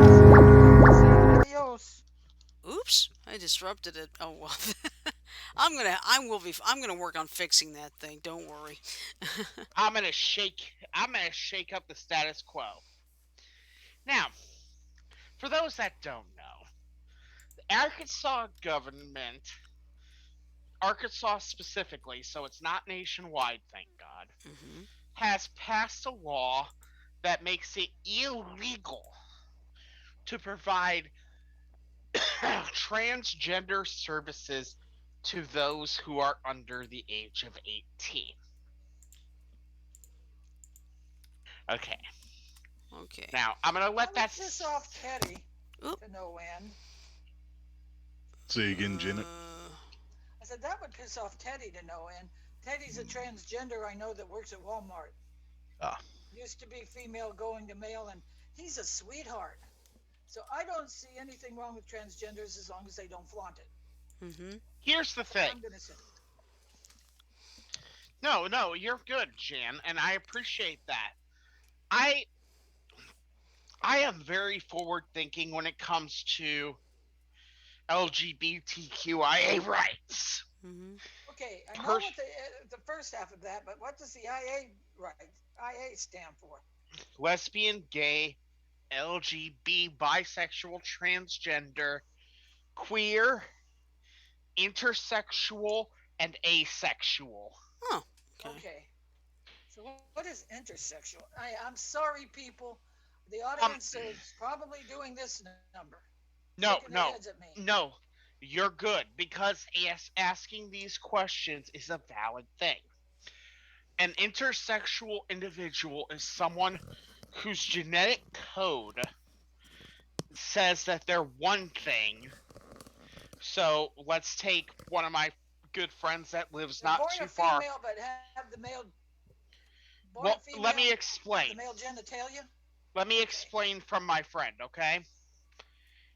Say adios. Oops, I disrupted it. Oh well. I'm gonna work on fixing that thing. Don't worry. I'm gonna shake up the status quo. Now, for those that don't know, the Arkansas government, Arkansas specifically, so it's not nationwide, thank God, Hmm. has passed a law that makes it illegal to provide transgender services to those who are under the age of 18. Okay, Okay. now I'm gonna That let would that. piss off Teddy Oop. to no end. Say again, Janet. Uh. I said that would piss off Teddy to no end. Teddy's a transgender I know that works at Walmart. Ah, Used to be female going to male, and he's a sweetheart. So I don't see anything wrong with transgenders as long as they don't flaunt it. Mhm. Here's the That's all thing. I'm gonna say. No, no, you're good, Jan, and I appreciate that. I I am very forward thinking when it comes to LGBTQIA rights. Mhm. Okay, I know Per- what the first half of that, but what does the IA right IA stand for? Lesbian, gay, LGB, bisexual, transgender, queer, intersexual, and asexual. Oh. Okay. Okay, so what is intersexual? I'm sorry, people. The Um, audience is probably doing this number, shaking no, their heads no, at me. no. You're good because asking these questions is a valid thing. An intersexual individual is someone whose genetic code says that they're one thing. So let's take one of my good friends that lives They're not born a too far. female, but have the male born a Well, female, let me have the explain. male genitalia. let me Okay. explain from my friend, okay?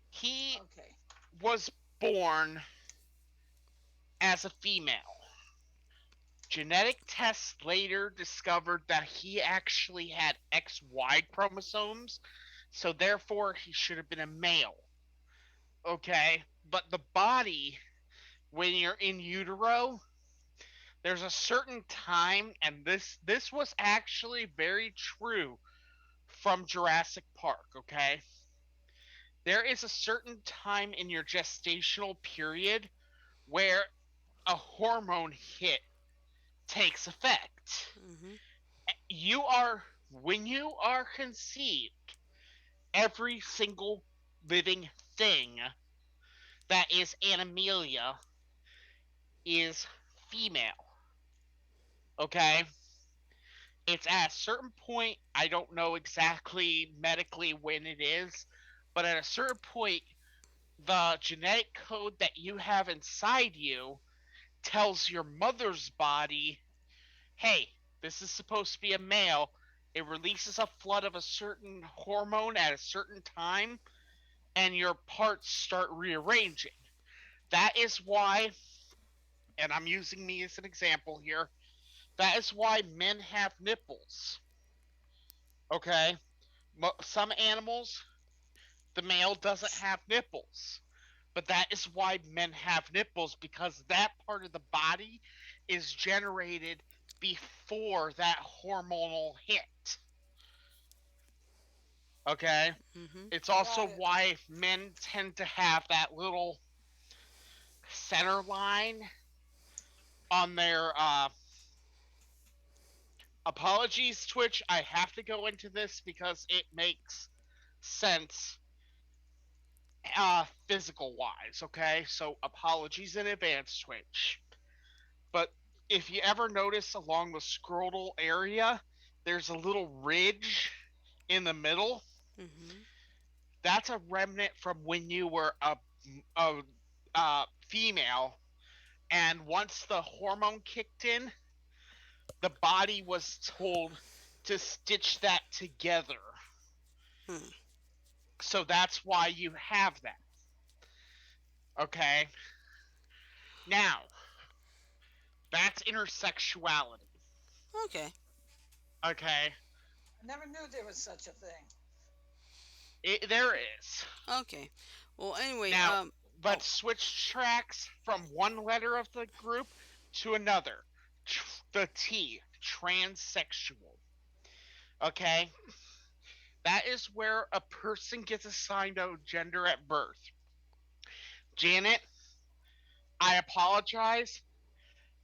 He Okay. was born as a female. Genetic tests later discovered that he actually had XY chromosomes, so therefore he should have been a male. Okay? But the body, when you're in utero, there's a certain time, and this was actually very true from Jurassic Park, okay? There is a certain time in your gestational period where a hormone hit takes effect. Mm-hmm. You are when you are conceived, every single living thing that is animalia is female. Okay? It's at a certain point, I don't know exactly medically when it is, but at a certain point, the genetic code that you have inside you tells your mother's body, hey, this is supposed to be a male. It releases a flood of a certain hormone at a certain time, and your parts start rearranging. That is why, and I'm using me as an example here, that is why men have nipples. Okay? Some animals, the male doesn't have nipples. But that is why men have nipples, because that part of the body is generated before that hormonal hit. Okay? Mm-hmm. It's also Got it. why men tend to have that little center line on their apologies, Twitch. I have to go into this because it makes sense physical wise, okay? So apologies in advance, Twitch. But if you ever notice along the scrotal area, there's a little ridge in the middle. Mm-hmm. That's a remnant from when you were a female, and once the hormone kicked in, the body was told to stitch that together. Hmm. So that's why you have that. Okay? Now, that's intersexuality. Okay. Okay? I never knew there was such a thing. There is. Okay. Well, anyway, Now, oh, let's switch tracks from one letter of the group to another. The T, transsexual. Okay? That is where a person gets assigned a gender at birth. Janet, I apologize,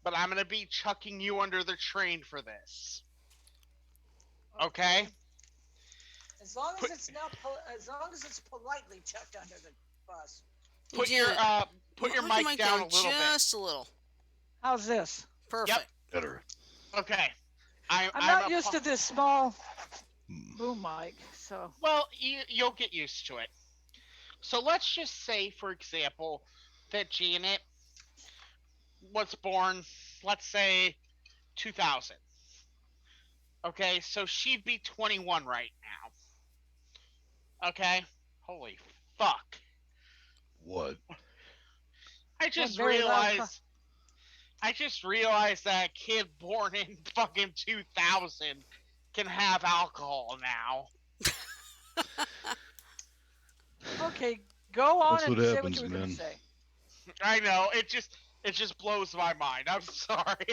but I'm going to be chucking you under the train for this. Okay? Okay. As long as Put it's not, as long as it's politely chucked under the bus. hey, put your Janet, put your hook your mic mic down down a little bit. just a little. How's this? Yep. Perfect. Better. Okay. I'm I'm not a used to this small Hmm. boom mic, so well, you'll get used to it. So let's just say, for example, that Janet was born, let's say, 2000. Okay, so she'd be 21 right now. Okay? Holy fuck. What? I that just very loud. realized I just realized that a kid born in fucking 2000 can have alcohol now. Okay, go on That's what and say what happens, you were going to man. say. I know, it just blows my mind. I'm sorry.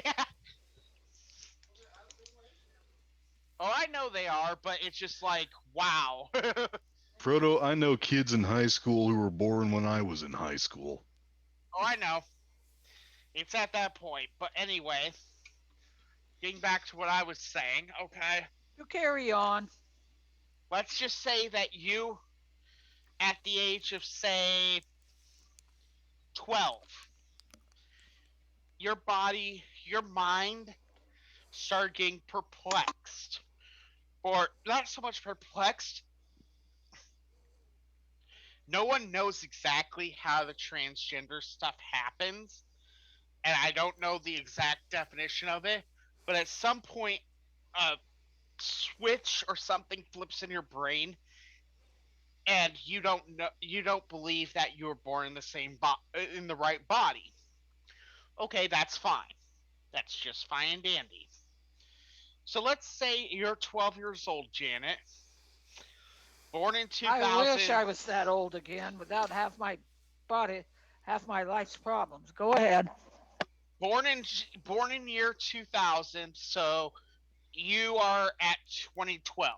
Oh, I know they are, but it's just like, wow. Oh, Proto, I know kids in high school who were born when I was in high school. I know. It's at that point. But anyway, getting back to what I was saying, okay? You carry on. Let's just say that you, at the age of, say, 12, your body, your mind started getting perplexed. Or not so much perplexed, no one knows exactly how the transgender stuff happens, and I don't know the exact definition of it, but at some point, uh, switch or something flips in your brain and you don't believe that you were born in the in the right body. Okay, that's fine. That's just fine and dandy. So let's say you're 12 years old, Janet, born in I wish 2000, I was that old again without body, half my life's problems. Go ahead. born in born in year 2000, so you are at 2012.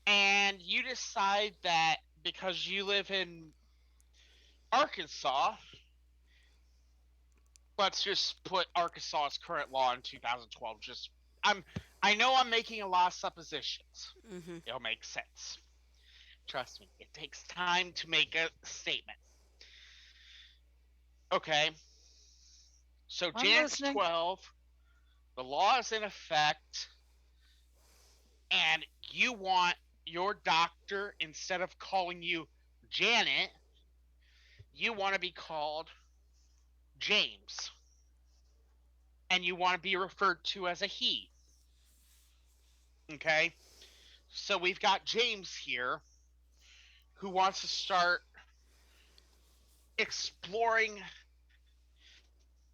And you decide that because you live in Arkansas, let's just put Arkansas's current law in 2012. I'm I know I'm making a lot of suppositions. Mm-hmm. It'll make sense. Trust me, it takes time to make a statement. Okay, so I'm Janet's listening. 12, the law is in effect, and you want your doctor, instead of calling you Janet, you want to be called James, and you want to be referred to as a he. Okay, so we've got James here who wants to start exploring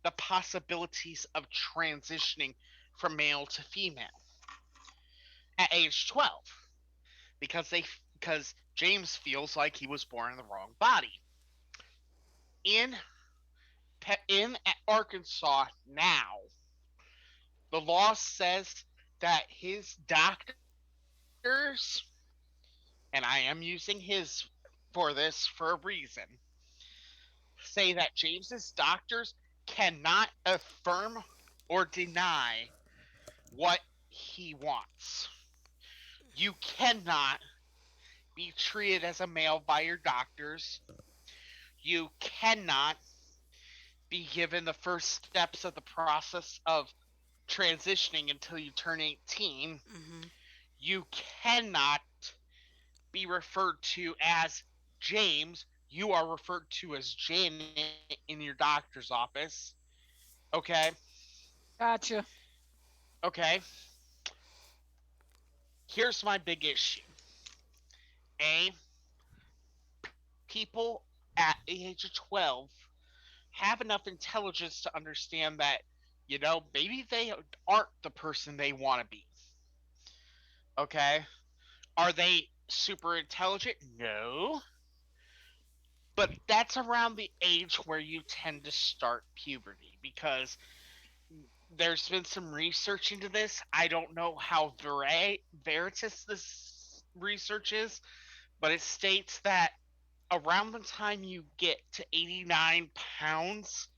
the possibilities of transitioning from male to female at age 12 because James feels like he was born in the wrong body. In in Arkansas now, the law says that his doctors, and I am using his for this for a reason, say that James's doctors cannot affirm or deny what he wants. You cannot be treated as a male by your doctors. You cannot be given the first steps of the process of transitioning until you turn 18. Mm-hmm. You cannot be referred to as James. You are referred to as Janet in your doctor's office. Okay? Gotcha. Okay. Here's my big issue. A, people at the age of 12 have enough intelligence to understand that, maybe they aren't the person they want to be. Okay? Are they super intelligent? No. But that's around the age where you tend to start puberty because there's been some research into this. I don't know how veritas this research is, but it states that around the time you get to 89 pounds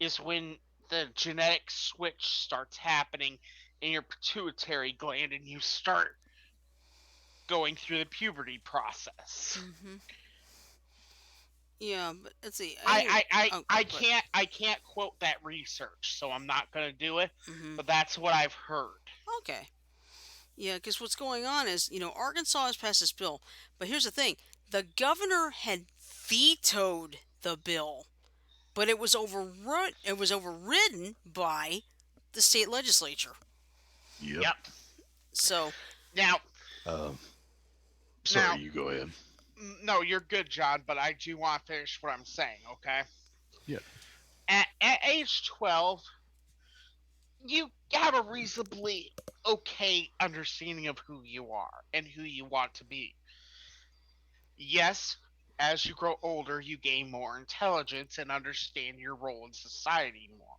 is when the genetic switch starts happening in your pituitary gland and you start going through the puberty process. Mm-hmm. Yeah, but let's see. Oh, but I can't quote that research, so I'm not gonna do it. mm-hmm. But that's what I've heard. Okay. Yeah, because what's going on is, Arkansas has passed this bill, but here's the thing: the governor had vetoed the bill, but It was overridden by the state legislature. Yep. Yep. So, Now, Um, sorry, now, you go ahead. no, you're good, John, but I do want to finish what I'm saying. Okay. Yeah. At age 12, you have a reasonably okay understanding of who you are and who you want to be. Yes, as you grow older, you gain more intelligence and understand your role in society more.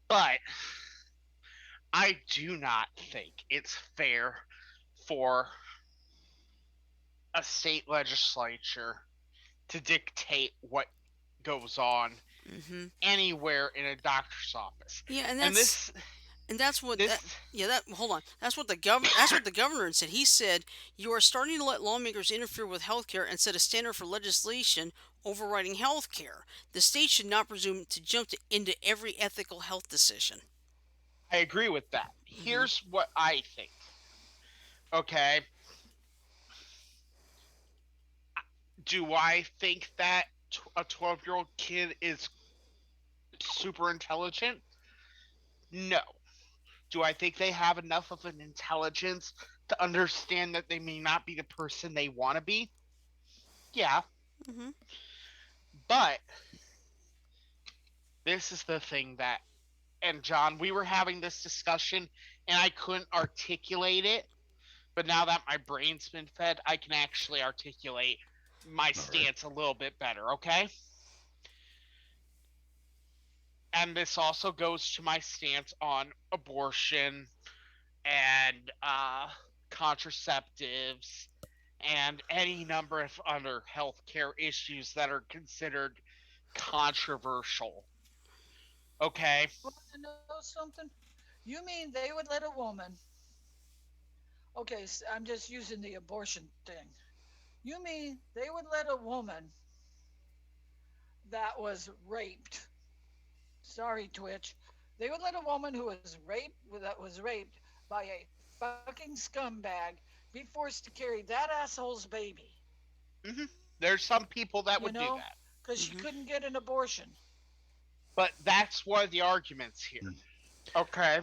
But I do not think it's fair for a state legislature to dictate what goes on hmm anywhere in a doctor's office. yeah, and And that's what this that yeah that hold on. That's what the governor said. He said you are starting to let lawmakers interfere with healthcare and set a standard for legislation overriding healthcare. The state should not presume to into every ethical health decision. I agree with that. hmm Here's what I think. Okay, do I think that a 12-year-old kid is super intelligent? No. Do I think they have enough of an intelligence to understand that they may not be the person they want to be? Yeah, Mm-hmm. but this is the thing that, and John, we were having this discussion and I couldn't articulate it, but now that my brain's been fed, I can actually articulate my All right. stance a little bit better, okay? And this also goes to my stance on abortion and contraceptives and any number of other healthcare issues that are considered controversial. Okay? Want to know something? You mean they would let a woman? Okay, I'm just using the abortion thing. You mean they would let a woman that was raped? Sorry, Twitch. They would let a woman who was raped by a fucking scumbag be forced to carry that asshole's baby. Hmm. There's some people that You would do know, that. because she Mm-hmm. couldn't get an abortion. But that's one of the arguments here. Okay?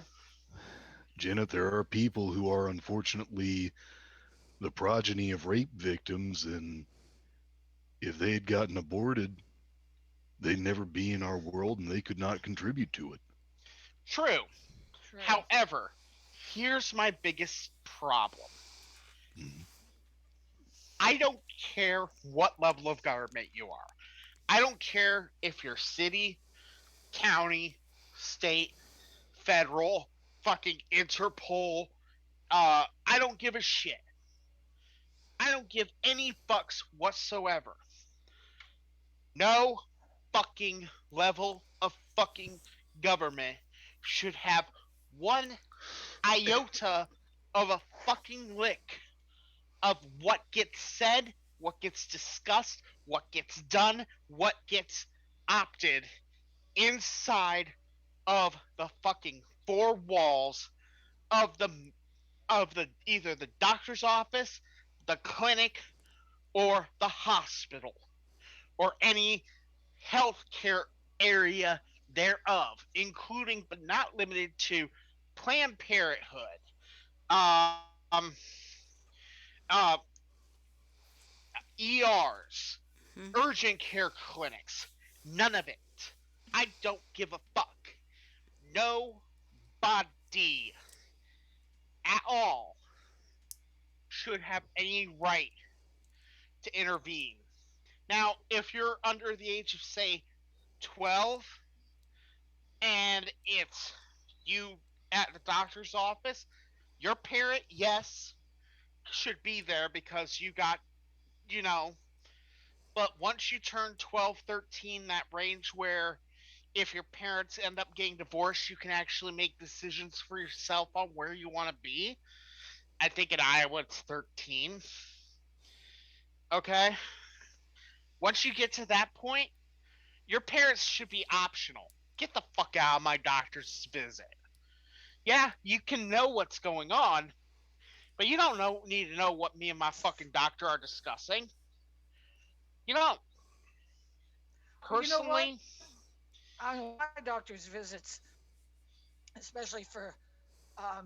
Janet, there are people who are unfortunately the progeny of rape victims, and if they had gotten aborted, they'd never be in our world and they could not contribute to it. True. True. However, here's my biggest problem. Mhm. I don't care what level of government you are. I don't care if you're city, county, state, federal, fucking Interpol. I don't give a shit. I don't give any fucks whatsoever. No fucking level of fucking government should have one iota of a fucking lick of what gets said, what gets discussed, what gets done, what gets opted inside of the fucking four walls of the either the doctor's office, the clinic, or the hospital, or any healthcare area thereof, including but not limited to Planned Parenthood, um, uh, ERs, Mm-hmm. urgent care clinics. None of it. I don't give a fuck. Nobody at all should have any right to intervene. Now, if you're under the age of, say, 12 and it's you at the doctor's office, your parent, yes, should be there because you got, you know, but once you turn 12, 13, that range where if your parents end up getting divorced, you can actually make decisions for yourself on where you want to be. I think in Iowa it's 13. Okay? Once you get to that point, your parents should be optional. Get the fuck out of my doctor's visit. Yeah, you can know what's going on, but you don't need to know what me and my fucking doctor are discussing. You know, Well, you know what? personally, I know my doctor's visits, especially for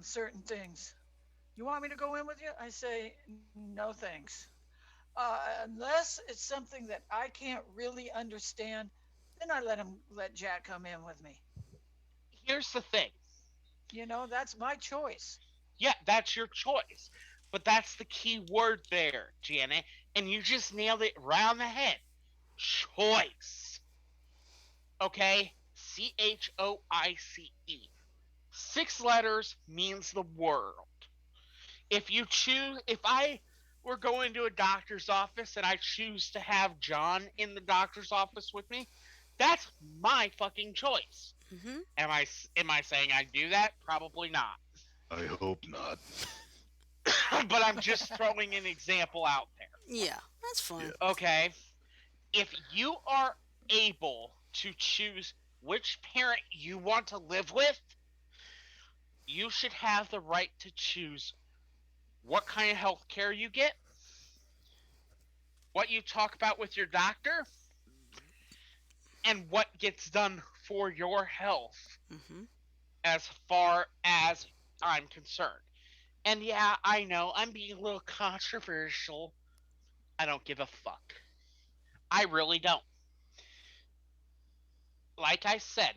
certain things. You want me to go in with you? I say, no thanks. Unless it's something that I can't really understand, then I let Jack come in with me. here's the thing. You know, that's my choice. Yeah, that's your choice. But that's the key word there, Janet. And you just nailed it right on the head. Choice. Okay? CHOICE. 6 letters means the world. If I were going to a doctor's office and I choose to have John in the doctor's office with me, that's my fucking choice. Mm-hmm. Am I saying I do that? Probably not. I hope not. But I'm just throwing an example out there. Yeah, that's Yeah. fine. Okay? If you are able to choose which parent you want to live with, you should have the right to choose what kind of health care you get, what you talk about with your doctor, and what gets done for your health. Mm-hmm. as far as I'm concerned. And yeah, I know I'm being a little controversial. I don't give a fuck. I really don't. Like I said,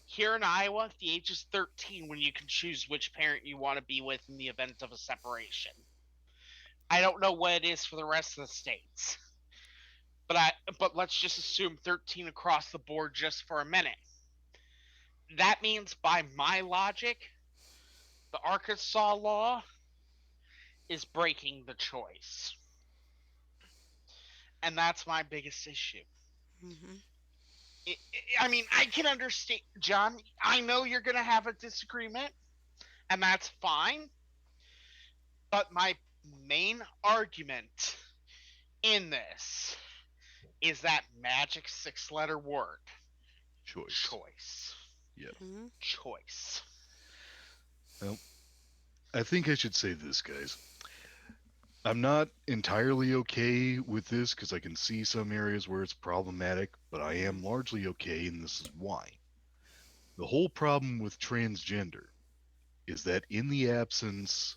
here in Iowa, the age is 13 when you can choose which parent you want to be with in the event of a separation. I don't know what it is for the rest of the states. But let's just assume 13 across the board just for a minute. That means by my logic, the Arkansas law is breaking the choice. And that's my biggest issue. Hmm. I mean, I can understand, John. I know you're going to have a disagreement, and that's fine. But my main argument in this is that magic 6 letter word: Choice. choice. Yeah. Hmm. Choice. Well, I think I should say this, guys. I'm not entirely okay with this because I can see some areas where it's problematic, but I am largely okay, and this is why. The whole problem with transgender is that in the absence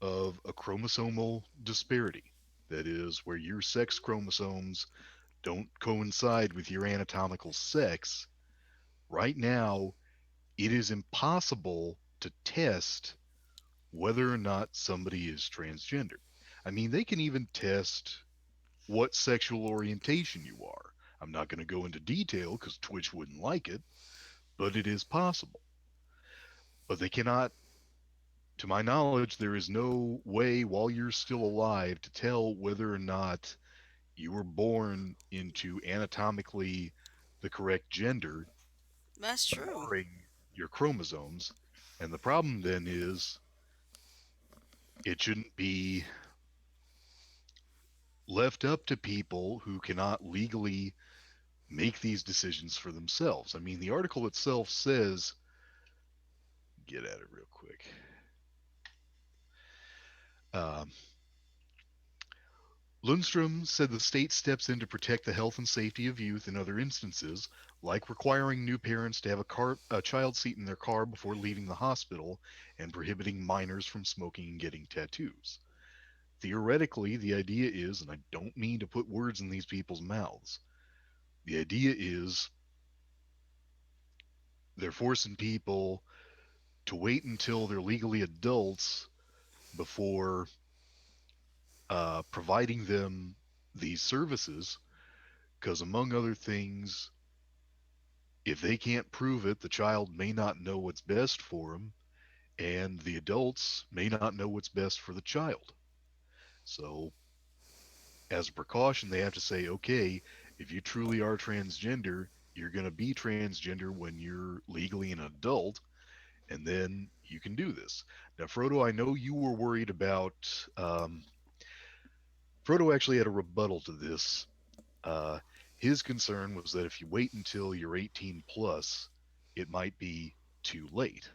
of a chromosomal disparity, that is, where your sex chromosomes don't coincide with your anatomical sex, right now it is impossible to test whether or not somebody is transgender. I mean, they can even test what sexual orientation you are. I'm not going to go into detail because Twitch wouldn't like it, but it is possible. But they cannot, to my knowledge, there is no way while you're still alive to tell whether or not you were born into anatomically the correct gender, That's true. barring your chromosomes. And the problem then is it shouldn't be left up to people who cannot legally make these decisions for themselves. I mean, the article itself says, get at it real quick. Um, Lundstrom said the state steps in to protect the health and safety of youth in other instances, like requiring new parents to have a child seat in their car before leaving the hospital and prohibiting minors from smoking and getting tattoos. Theoretically, the idea is, and I don't mean to put words in these people's mouths, the idea is they're forcing people to wait until they're legally adults before providing them these services, because among other things, if they can't prove it, the child may not know what's best for them, and the adults may not know what's best for the child. So, as a precaution, they have to say, okay, if you truly are transgender, you're going to be transgender when you're legally an adult, and then you can do this. Now, Frodo, I know you were worried about. Frodo actually had a rebuttal to this. Uh, his concern was that if you wait until you're 18 plus, it might be too late.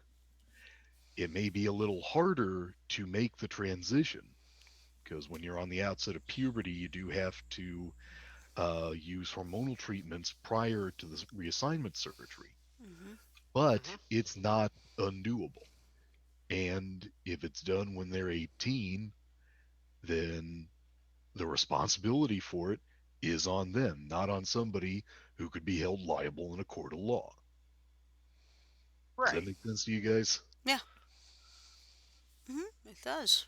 It may be a little harder to make the transition because when you're on the outset of puberty, you do have to use hormonal treatments prior to the reassignment surgery. Hmm. But Mm-hmm. it's not undoable. And if it's done when they're 18, then the responsibility for it is on them, not on somebody who could be held liable in a court of law. Does that Right. make sense to you guys? Yeah. It does.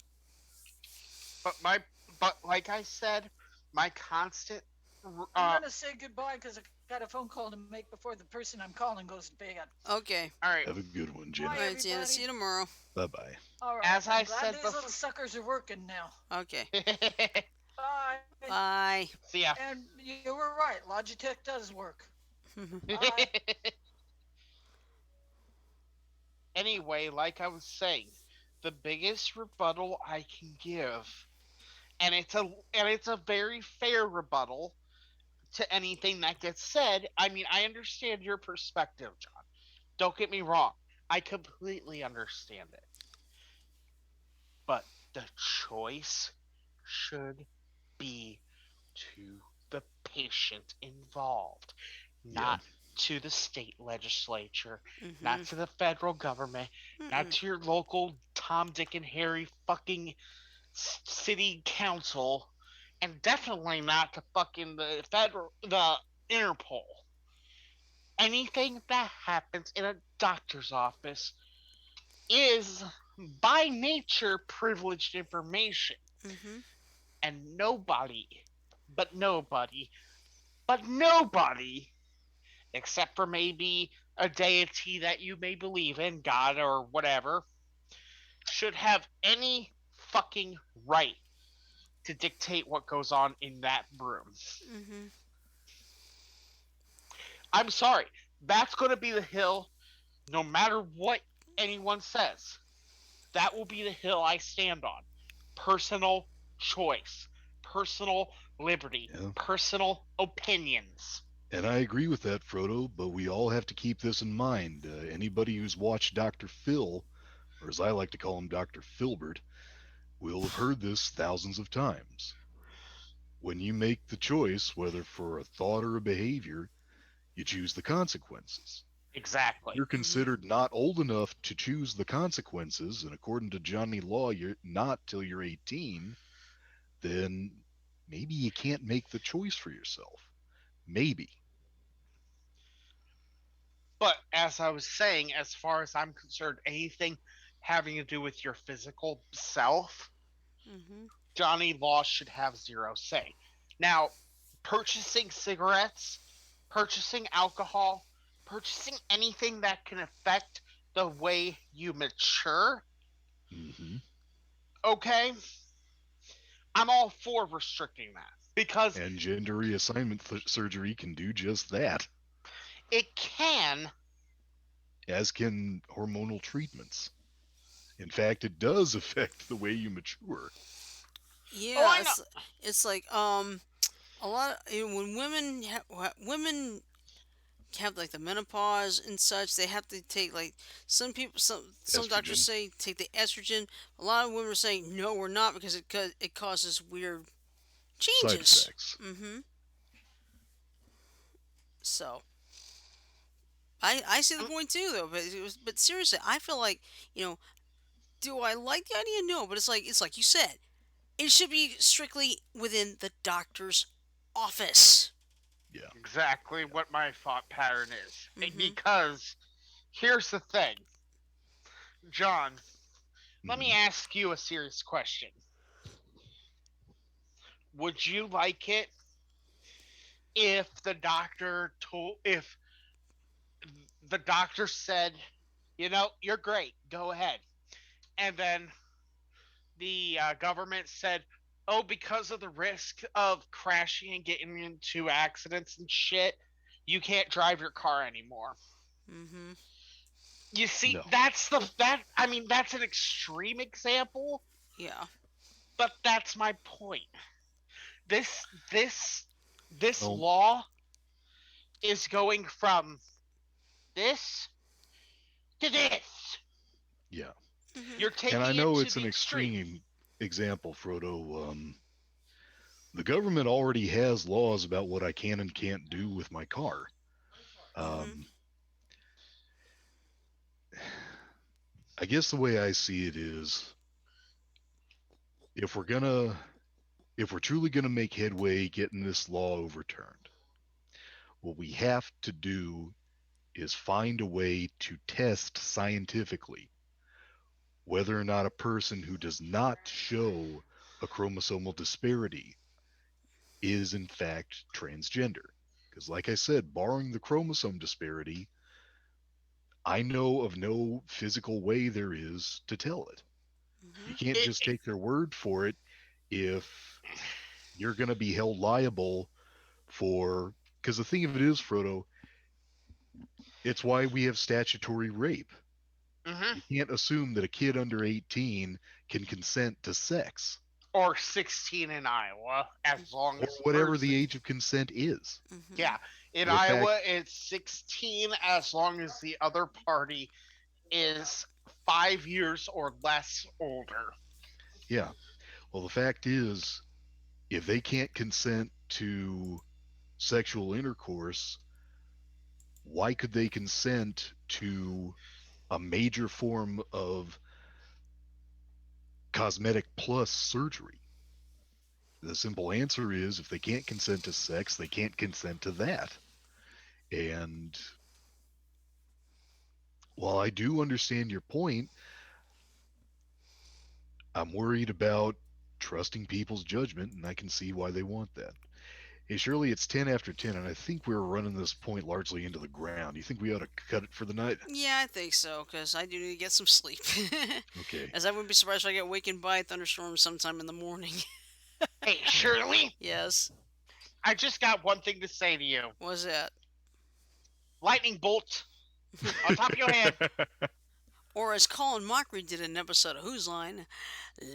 But my but like I said, my constant I'm gonna say goodbye because I got a phone call to make before the person I'm calling goes to bed. Okay. all right, Have a good one, Bye, Jenna. All right, Sienna. everybody. See you tomorrow. Bye bye. All right. as I'm I glad said these little before. suckers are working now. Okay. Bye. Bye. See ya. And you were right. Logitech does work. Bye. Anyway, like I was saying, the biggest rebuttal I can give, and it's a very fair rebuttal to anything that gets said. I mean, I understand your perspective, John. Don't get me wrong. I completely understand it. But the choice should be to the patient involved, Yeah. not to the state legislature, not Mm-hmm. to the federal government, not Mm-mm. to your local Tom, Dick, and Harry fucking city council, and definitely not to fucking the Interpol. Anything that happens in a doctor's office is by nature privileged information, Mm-hmm. and nobody, but nobody, except for maybe a deity that you may believe in, God or whatever, should have any fucking right to dictate what goes on in that room. Mm-hmm. I'm sorry. That's going to be the hill, no matter what anyone says. That will be the hill I stand on. Personal choice, personal liberty, Yeah. personal opinions. And I agree with that, Frodo, but we all have to keep this in mind. Anybody who's watched Dr. Phil, or as I like to call him, Dr. Filbert, will have heard this thousands of times. When you make the choice, whether for a thought or a behavior, you choose the consequences. Exactly. You're considered not old enough to choose the consequences, and according to Johnny Law, you're not till you're 18, then maybe you can't make the choice for yourself. Maybe. But as I was saying, as far as I'm concerned, anything having to do with your physical self, Mm-hmm. Johnny Law should have zero say. Now, purchasing cigarettes, purchasing alcohol, purchasing anything that can affect the way you mature, Hmm. okay, I'm all for restricting that because And gender reassignment surgery can do just that, it can. as can hormonal treatments. In fact, it does affect the way you mature. Oh, Yeah, I know. it's like a lot of, when women have like the menopause and such, they have to take like some doctors Estrogen, say take the estrogen. A lot of women are saying no, we're not because it causes weird side changes. effects. Mm-hmm. So I see the I'm, point too though, but seriously, I feel like you know, do I like the idea? No, but it's like you said, it should be strictly within the doctor's office. Yeah. exactly what my thought pattern is. Mm-hmm. Because here's the thing, John, let me Hmm. ask you a serious question. Would you like it if the doctor said, you're great, go ahead, and then the government said, oh, because of the risk of crashing and getting into accidents and shit, you can't drive your car anymore. Mm-hmm. You see, No. that's an extreme example, Yeah. but that's my point. This Well, law is going from this to this. yeah. Mm-hmm. You're And I taking it know to it's the an extreme. extreme example, Frodo. The government already has laws about what I can and can't do with my car. Mm-hmm. Um, I guess the way I see it is, if we're gonna, if we're truly gonna make headway getting this law overturned, what we have to do is find a way to test scientifically whether or not a person who does not show a chromosomal disparity is in fact transgender. Because, like I said, barring the chromosome disparity, I know of no physical way there is to tell it. You Mm-hmm. can't It, just take their word for it if you're going to be held liable for. Because the thing of it is, Frodo, it's why we have statutory rape. mhm. You can't assume that a kid under 18 can consent to sex Or 16 in Iowa, as long or as whatever the person. age of consent is. Mm-hmm. Yeah, in The fact, Iowa it's 16 as long as the other party is 5 years or less older. yeah. Well, the fact is, if they can't consent to sexual intercourse, why could they consent to a major form of cosmetic plus surgery? The simple answer is if they can't consent to sex, they can't consent to that. And while I do understand your point, I'm worried about trusting people's judgment, and I can see why they want that. Hey, Shirley, it's 10 after 10, and I think we're running this point largely into the ground. You think we ought to cut it for the night? Yeah, I think so, because I do need to get some sleep. Okay. As I wouldn't be surprised if I get awakened by a thunderstorm sometime in the morning. Hey, Shirley, Yes. I just got one thing to say to you. What's that? Lightning bolt on top of your head. Or as Colin Mockery did in an episode of Whose Line,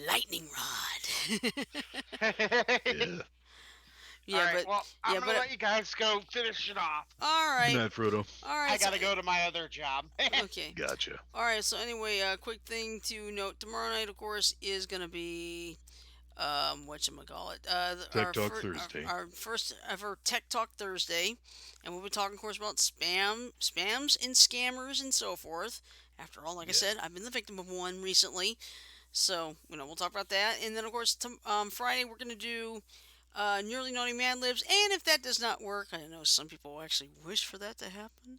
Lightning Rod. Yeah. All Yeah, right, but well, I'm yeah, gonna but let you guys go finish it off. all Good right, night, Frodo. all right. I So gotta go to my other job. okay, Gotcha. all right. So anyway, quick thing to note: tomorrow night, of course, is gonna be whatchamacallit, Tech Talk Thursday. our first ever Tech Talk Thursday, and we'll be talking, of course, about spams and scammers and so forth. After all, like I Yeah. said, I've been the victim of one recently, so we'll talk about that. And then, of course, Friday we're gonna do nearly naughty Mad Libs, and if that does not work, I know some people actually wish for that to happen.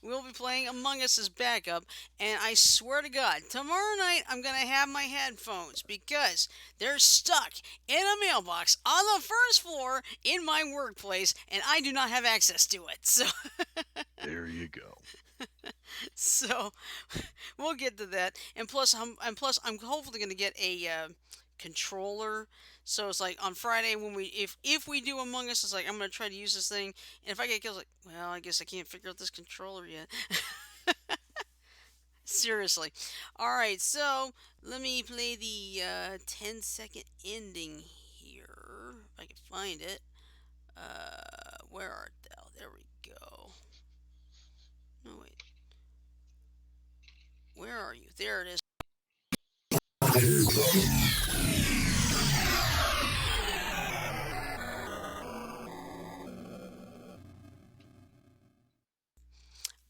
We'll be playing Among Us as backup, and I swear to God, tomorrow night I'm gonna have my headphones because they're stuck in a mailbox on the first floor in my workplace, and I do not have access to it. So, There you go. so we'll get to that. And plus, I'm hopefully gonna get a controller. So it's like on Friday when if we do Among Us, it's like I'm gonna try to use this thing, and if I get killed, it's like, well, I guess I can't figure out this controller yet. Seriously. All right, so let me play the 10-second ending here if I can find it. Where art thou? There we go. No wait, where are you? There it is.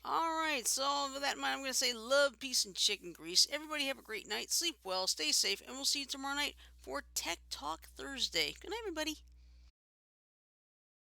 Alright, so with that in mind, I'm going to say love, peace, and chicken grease. Everybody have a great night, sleep well, stay safe, and we'll see you tomorrow night for Tech Talk Thursday. Good night, everybody.